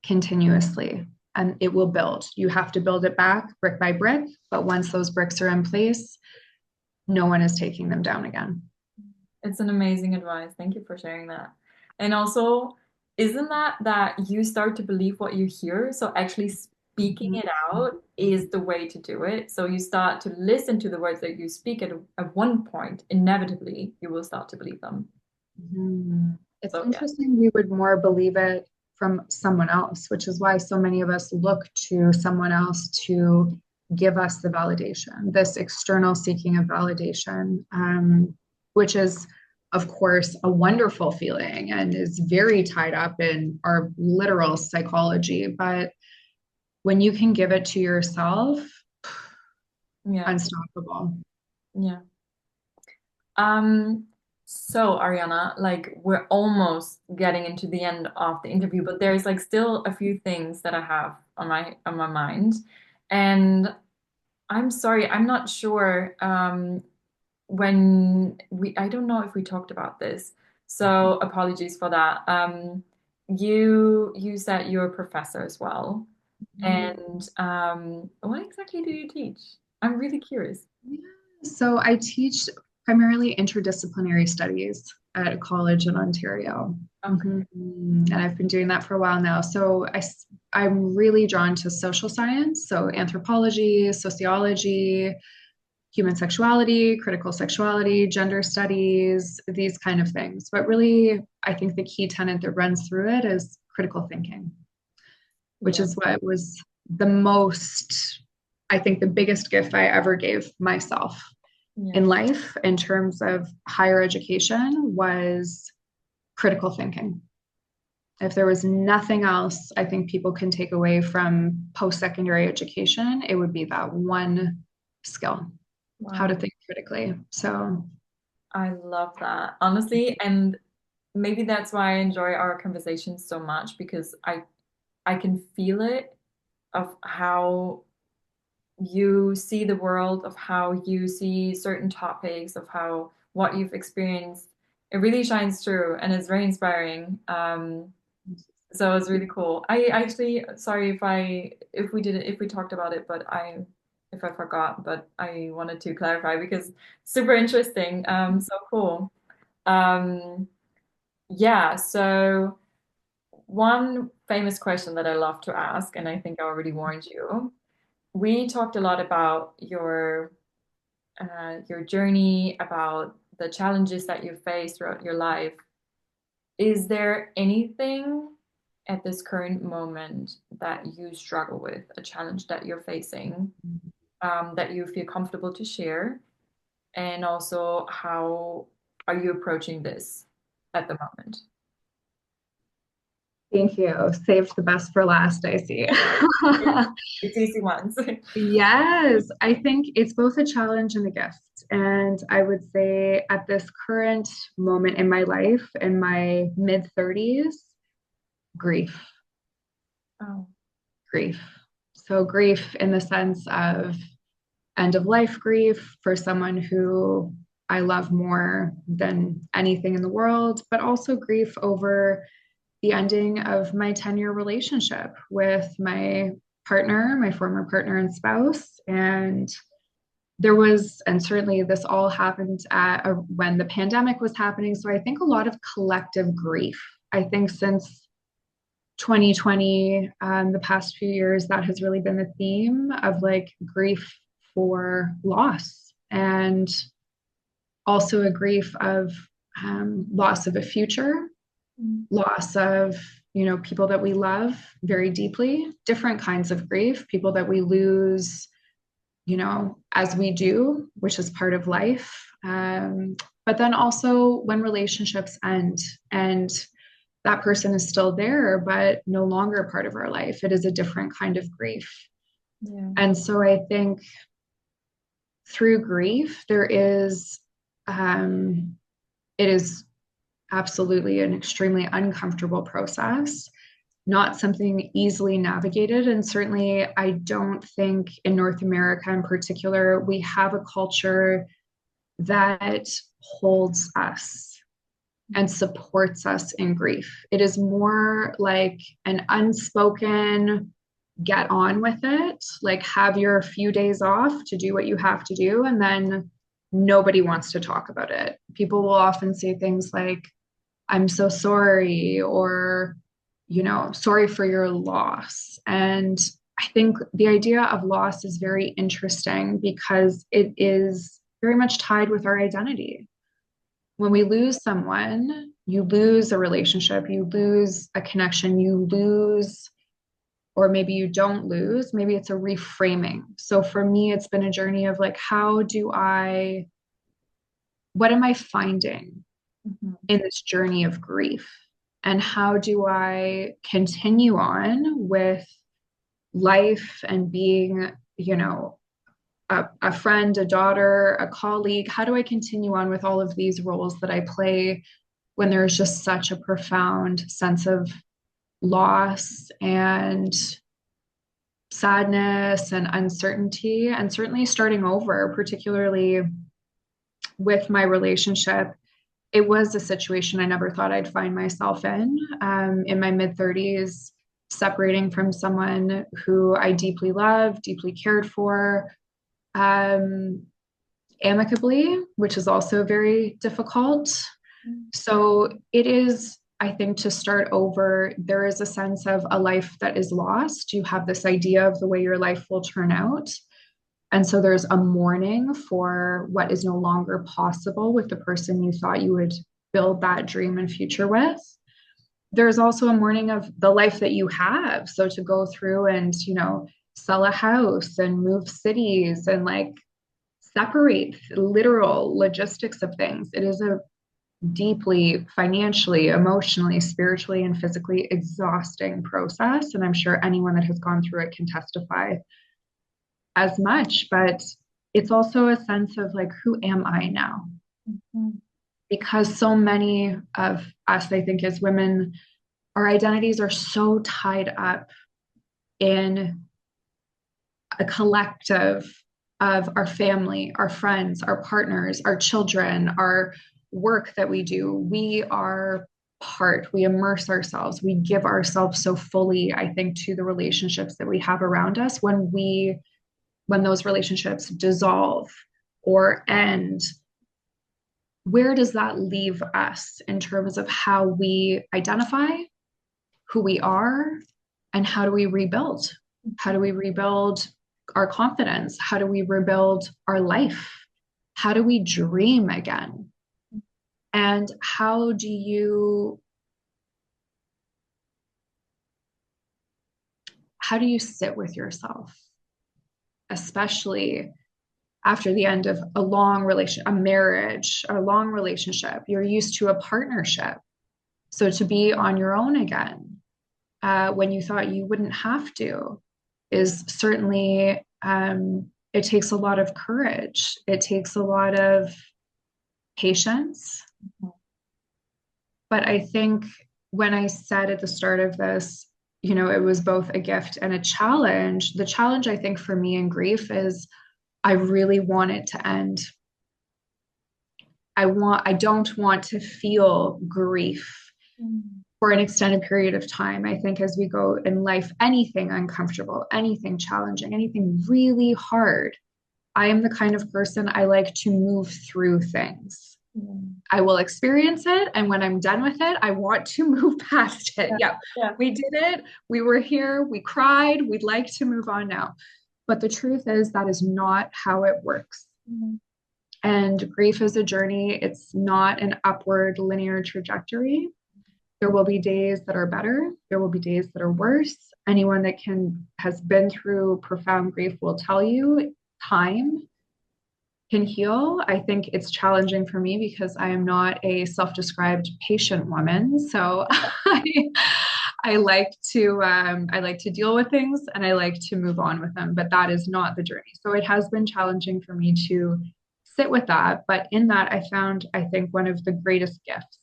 continuously and it will build. You have to build it back brick by brick, but once those bricks are in place, no one is taking them down again. It's an amazing advice. Thank you for sharing that. And also, isn't that you start to believe what you hear? So actually speaking it out is the way to do it. So you start to listen to the words that you speak at one point, inevitably you will start to believe them. Mhm. It's So yeah. interesting we would more believe it from someone else, which is why so many of us look to someone else to give us the validation, this external seeking of validation, which is, of course, a wonderful feeling and is very tied up in our literal psychology. But when you can give it to yourself, Yeah. unstoppable. Yeah. Um, so Ariana, like we're almost getting into the end of the interview, but there's like still a few things that I have on my mind. And I'm sorry, I'm not sure when we I don't know if we talked about this. So apologies for that. You said you're a professor as well. And what exactly do you teach? I'm really curious. Yeah. So I teach primarily interdisciplinary studies at a college in Ontario. Okay. Mhm. And I've been doing that for a while now. So I'm really drawn to social science, so anthropology, sociology, human sexuality, critical sexuality, gender studies, these kind of things. But really, I think the key tenet that runs through it is critical thinking, which Yeah. is what was the most, I think, the biggest gift I ever gave myself in Yes. life in terms of higher education was critical thinking. If there was nothing else I think people can take away from post-secondary education, it would be that one skill, how to Wow. think critically. So I love that. Honestly, and maybe that's why I enjoy our conversations so much because I can feel it of how you see the world, of how you see certain topics, of how what you've experienced. It really shines through and it's very inspiring. So it's really cool. I actually, sorry if we talked about it, but if I forgot, but I wanted to clarify because super interesting. So cool. Um, yeah, so one famous question that I love to ask, and I think I already warned you. We talked a lot about your journey, about the challenges that you faced throughout your life. Is there anything at this current moment that you struggle with, a challenge that you're facing, that you feel comfortable to share? And also, how are you approaching this at the moment? thank you. Saved the best for last, I see. It's easy ones. Yes, I think it's both a challenge and a gift. And I would say at this current moment in my life, in my mid 30s, grief, Oh, grief. So, grief in the sense of end of life grief for someone who I love more than anything in the world, but also grief over the ending of my 10-year relationship with my partner, my former partner and spouse. And there was, and certainly this all happened when the pandemic was happening. So I think a lot of collective grief. I think since 2020, the past few years, that has really been the theme of like grief for loss and also a grief of loss of a future, mm, loss of people that we love very deeply, different kinds of grief, people that we lose as we do, which is part of life. But then also when relationships end and that person is still there, but no longer part of our life, it is a different kind of grief. yeah. And so I think through grief, um, it is absolutely an extremely uncomfortable process, not something easily navigated. And certainly, I don't think in North America in particular, we have a culture that holds us and supports us in grief. It is more like an unspoken get on with it, like have your few days off to do what you have to do, and then nobody wants to talk about it. People will often say things like, I'm so sorry, or, sorry for your loss. And I think the idea of loss is very interesting because it is very much tied with our identity. When we lose someone, you lose a relationship, you lose a connection, you lose, or maybe you don't lose, maybe it's a reframing. So for me, it's been a journey of like, what am I finding Mhm. in this journey of grief? And how do I continue on with life and being, a friend, a daughter, a colleague? How do I continue on with all of these roles that I play when there's just such a profound sense of loss and sadness and uncertainty, and certainly starting over, particularly with my relationship? It was a situation I never thought I'd find myself in my mid 30s, separating from someone who I deeply loved, deeply cared for, um, amicably, which is also very difficult. So it is, I think, to start over, there is a sense of a life that is lost. You have this idea of the way your life will turn out. And so there's a mourning for what is no longer possible with the person you thought you would build that dream and future with. There's also a mourning of the life that you have. So to go through and, sell a house and move cities and like separate literal logistics of things. It is a deeply financially, emotionally, spiritually, and physically exhausting process. And I'm sure anyone that has gone through it can testify as much. But it's also a sense of like, who am I now? Mhm. Because so many of us, I think, as women, our identities are so tied up in a collective of our family, our friends, our partners, our children, our work that we do. We are we immerse ourselves, we give ourselves so fully, I think, to the relationships that we have around us. When those relationships dissolve or end, where does that leave us in terms of how we identify, who we are, and how do we rebuild? How do we rebuild our confidence? How do we rebuild our life? How do we dream again? And how do you sit with yourself, especially after the end of a marriage, a long relationship? You're used to a partnership. So to be on your own again, when you thought you wouldn't have to, is certainly, it takes a lot of courage. It takes a lot of patience. But I think when I said at the start of this, it was both a gift and a challenge. The challenge, I think, for me in grief is I really want it to end. I don't want to feel grief Mhm. for an extended period of time. I think as we go in life, anything uncomfortable, anything challenging, anything really hard, I am the kind of person I like to move through things. Mhm. I will experience it. And when I'm done with it, I want to move past it. Yeah. Yeah, Yeah. we did it. We were here. We cried. We'd like to move on now. But the truth is, that is not how it works. Mhm. And grief is a journey, it's not an upward linear trajectory. There will be days that are better, there will be days that are worse. Anyone that has been through profound grief will tell you time can heal. I think it's challenging for me because I am not a self-described patient woman. So I like to deal with things and I like to move on with them, but that is not the journey. So it has been challenging for me to sit with that. But in that, I found, I think, one of the greatest gifts.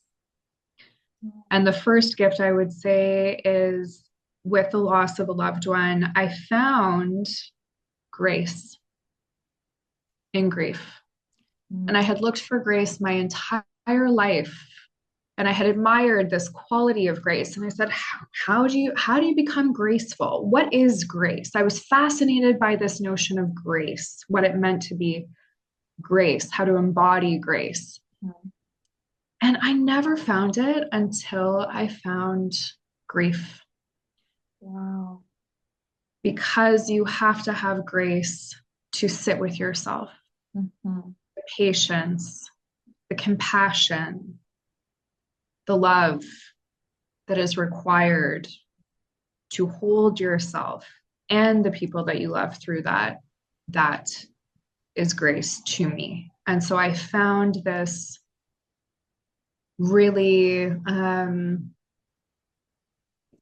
And the first gift I would say is with the loss of a loved one, I found grace in grief. And I Mhm. had looked for grace my entire life. And I had admired this quality of grace. And I said, how do you become graceful? What is grace? I was fascinated by this notion of grace, what it meant to be grace, how to embody grace. And I never found it until I found grief, Wow. because you have to have grace to sit with yourself, Mhm. the patience, the compassion, the love that is required to hold yourself and the people that you love through that. That is grace to me. And so I found this really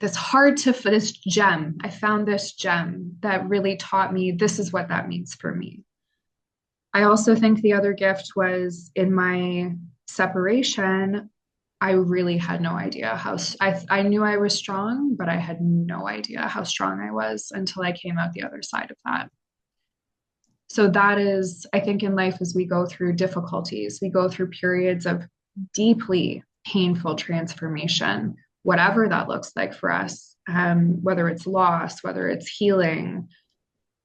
this gem. I found this gem that really taught me this is what that means for me. I also think the other gift was in my separation. I really had no idea I knew I was strong, but I had no idea how strong I was until I came out the other side of that. So that is, I think, in life, as we go through difficulties, we go through periods of deeply painful transformation, whatever that looks like for us, whether it's loss, whether it's healing,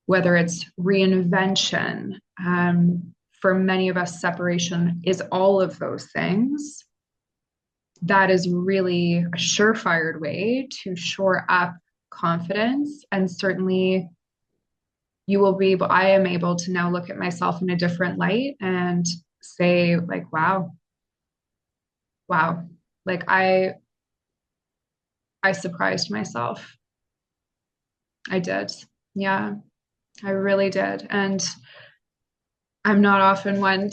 whether it's reinvention. For many of us, separation is all of those things. That is really a surefire way to shore up confidence and certainly I am able to now look at myself in a different light and say, like, wow, wow, like I surprised myself. I did. Yeah, I really did. And I'm not often one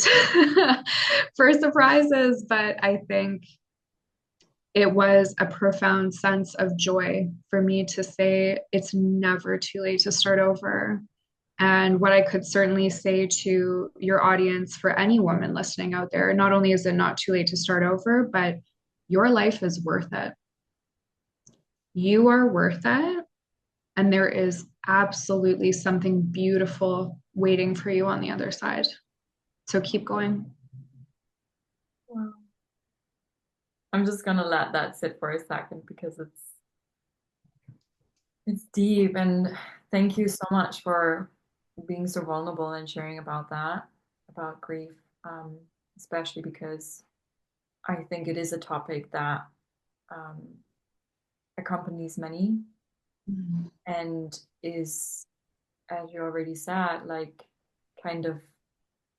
for surprises, but I think it was a profound sense of joy for me to say it's never too late to start over. And what I could certainly say to your audience, for any woman listening out there, not only is it not too late to start over, but your life is worth it. You are worth it. And there is absolutely something beautiful waiting for you on the other side. So keep going. Wow. I'm just gonna let that sit for a second because it's deep, and thank you so much for being so vulnerable and sharing about that, about grief, um, especially because I think it is a topic that um, accompanies many and is, as you already said, like kind of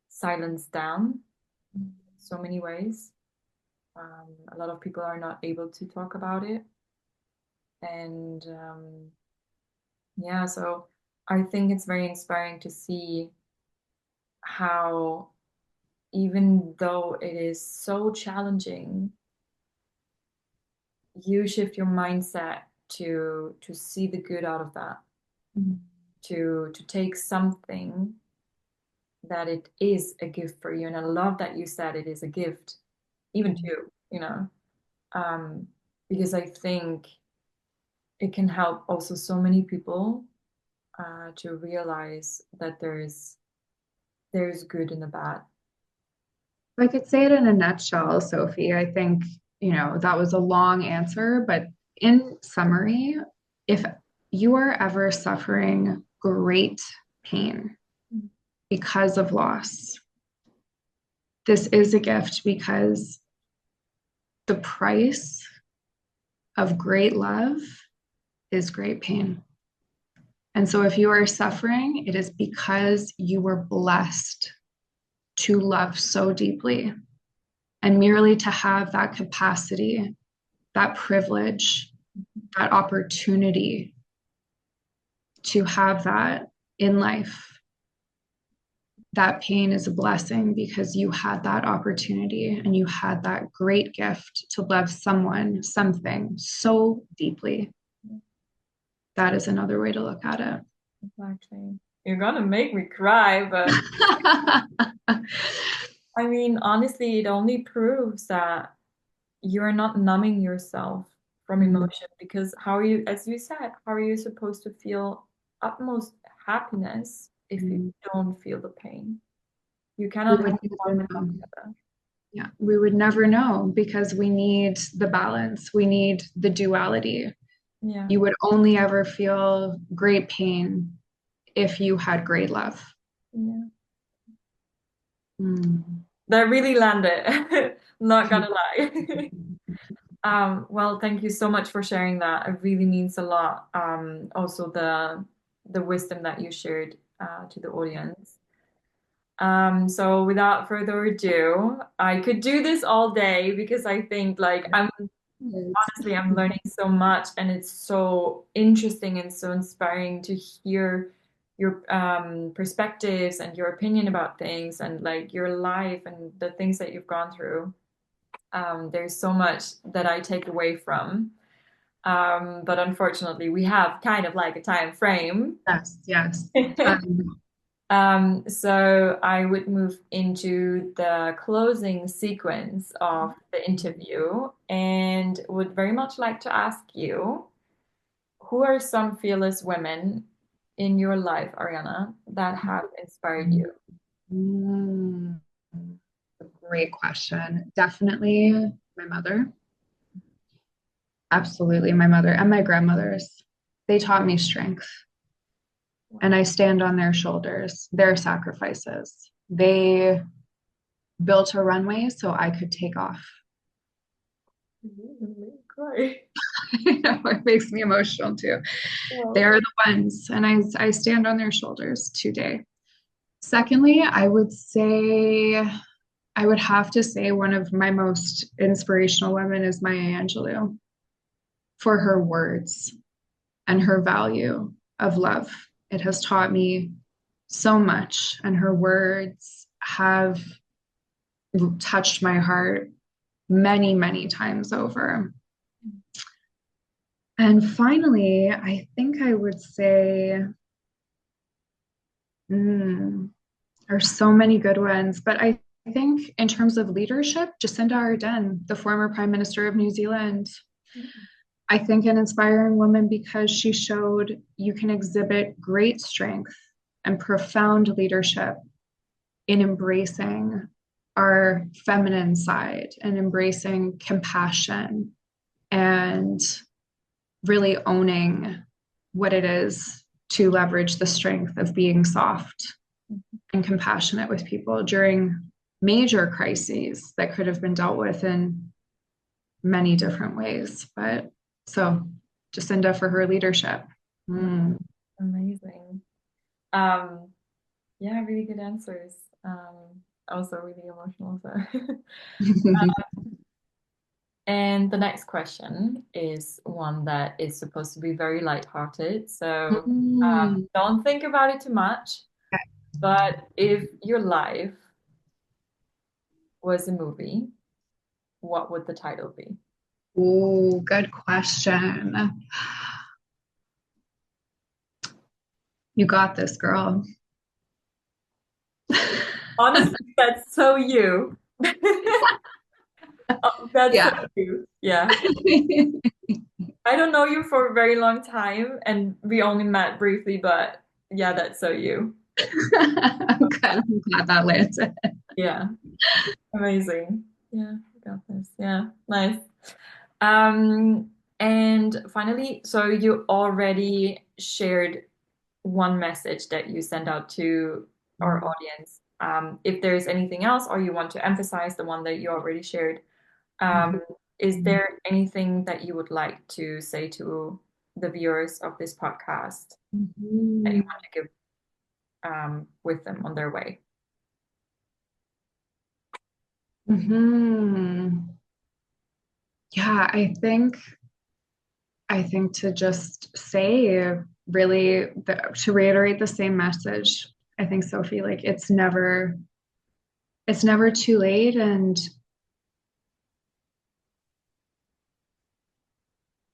silenced down so many ways. A lot of people are not able to talk about it. And yeah, so I think it's very inspiring to see how, even though it is so challenging, you shift your mindset to see the good out of that, to take something that it is a gift for you. And I love that you said it is a gift, even to you, um, because I think it can help also so many people to realize that there's good in the bad. If I could say it in a nutshell, Sophie, I think, that was a long answer, but in summary, if you are ever suffering great pain because of loss, this is a gift because the price of great love is great pain. And so if you are suffering, it is because you were blessed to love so deeply, and merely to have that capacity, that privilege, that opportunity to have that in life. That pain is a blessing because you had that opportunity and you had that great gift to love someone, something so deeply. That is another way to look at it. Exactly. You're gonna make me cry, but I mean, honestly, it only proves that you're not numbing yourself from emotion, because how are you, as you said, how are you supposed to feel utmost happiness if you don't feel the pain? You We cannot have would one never without know. the other. Yeah, we would never know because we need the balance. We need the duality. Yeah. You would only ever feel great pain if you had great love. Yeah. Mm. That really landed. Not gonna lie. Well, thank you so much for sharing that. It really means a lot. Also the wisdom that you shared to the audience. So without further ado, I could do this all day because I think like I'm Yes. honestly I'm learning so much, and it's so interesting and so inspiring to hear your perspectives and your opinion about things and like your life and the things that you've gone through. There's so much that I take away from. But unfortunately, we have kind of like a time frame. Yes, yes. So I would move into the closing sequence of the interview and would very much like to ask you, who are some fearless women in your life, Ariana, that have inspired you? Mm, great question. Definitely my mother. Absolutely my mother and my grandmothers. They taught me strength, and I stand on their shoulders, their sacrifices. They built a runway so I could take off. Great. You know, it makes me emotional too. They Well, are the ones, and I stand on their shoulders today. Secondly, I would have to say one of my most inspirational women is Maya Angelou for her words and her value of love. It has taught me so much, and her words have touched my heart many, many times over. And finally, I think I would say, mm, there's so many good ones, but I think in terms of leadership, Jacinda Ardern, the former Prime Minister of New Zealand, I think an inspiring woman because she showed you can exhibit great strength and profound leadership in embracing our feminine side and embracing compassion and really owning what it is to leverage the strength of being soft and compassionate with people during major crises that could have been dealt with in many different ways. But so Jacinda for her leadership. Mm. amazing. Um, yeah, really good answers. Also really emotional. So. And the next question is one that is supposed to be very lighthearted. So Mm. don't think about it too much. But if your life was a movie, what would the title be? Oh, good question. You got this, girl. Honestly, that's so you. Oh, that's so Yeah. you. Yeah. I don't know you for a very long time and we only met briefly, but yeah, that's so you. I'm glad that landed. Yeah. Amazing. Yeah, I got this. Yeah, nice. Um, and finally, so you already shared one message that you send out to our audience. If there's anything else or you want to emphasize the one that you already shared, um, is there anything that you would like to say to the viewers of this podcast that you Mhm. want to give with them on their way? Mhm. Yeah, I think to just say really to reiterate the same message. I think Sophie, like it's never too late and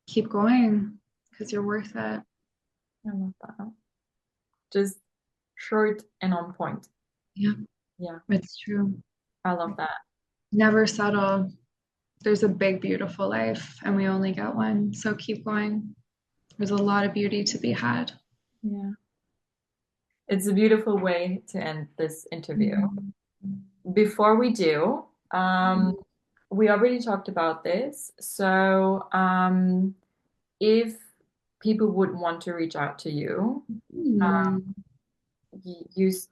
keep going because you're worth it. I love that. Just short and on point. Yeah, Yeah, it's true. I love that. Never settle. There's a big, beautiful life, and we only get one. So keep going. There's a lot of beauty to be had. Yeah. It's a beautiful way to end this interview. Mhm. Before we do, we already talked about this. So, if people would want to reach out to you, Mhm.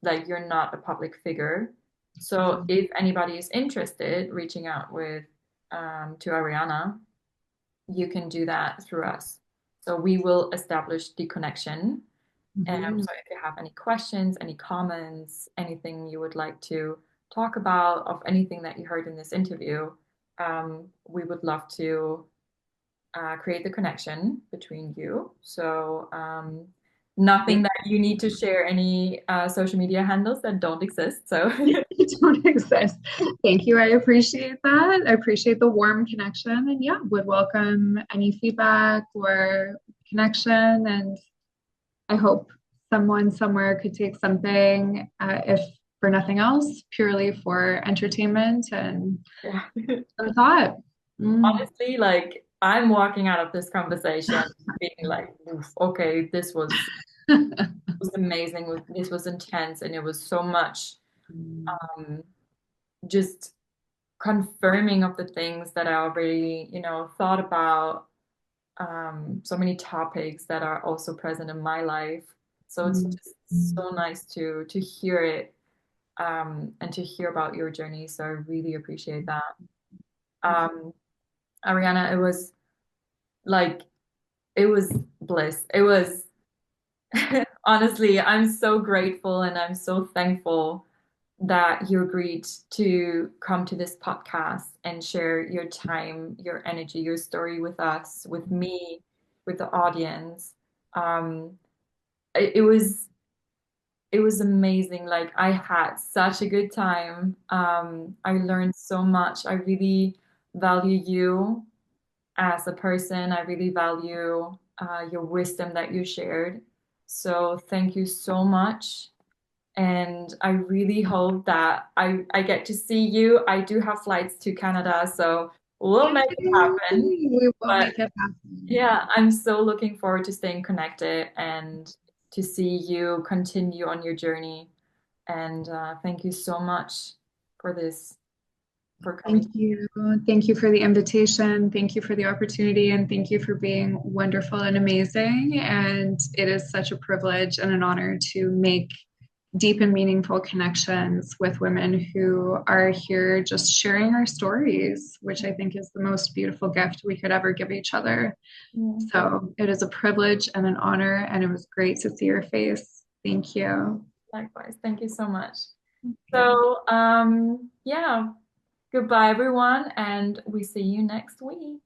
like you're not a public figure. So, if anybody is interested, reaching out with to Ariana, you can do that through us. So we will establish the connection. Mhm. So if you have any questions, any comments, anything you would like to talk about of anything that you heard in this interview, we would love to create the connection between you. So nothing Thank that you need to share any social media handles that don't exist. So you. Don't exist. Thank you. I appreciate that. I appreciate the warm connection, and yeah, would welcome any feedback or connection. And I hope someone somewhere could take something, if for nothing else, purely for entertainment and yeah. some thought. Mm. Honestly, like I'm walking out of this conversation being like, "Oof, okay, this was amazing. This was intense, and it was so much um, just confirming of the things that I already, thought about. So many topics that are also present in my life. So it's just so nice to hear it and to hear about your journey. So I really appreciate that. Um, Ariana, it was like it was bliss. It was honestly, I'm so grateful and I'm so thankful that you agreed to come to this podcast and share your time, your energy, your story with us, with me, with the audience. Um, it was amazing. Like I had such a good time. I learned so much. I really value you as a person. I really value your wisdom that you shared. So thank you so much. And I really hope that I get to see you. I do have flights to Canada, so we'll make it Yay! happen. We will But make it happen. yeah, I'm so looking forward to staying connected and to see you continue on your journey. And thank you so much for this, for coming. Thank you. Thank you for the invitation. Thank you for the opportunity. And thank you for being wonderful and amazing. And it is such a privilege and an honor to make deep and meaningful connections with women who are here just sharing our stories, which I think is the most beautiful gift we could ever give each other. Yeah, So it is a privilege and an honor, and it was great to see your face. Thank you. likewise. Thank you so much. Okay. So, yeah, goodbye, everyone, and we see you next week.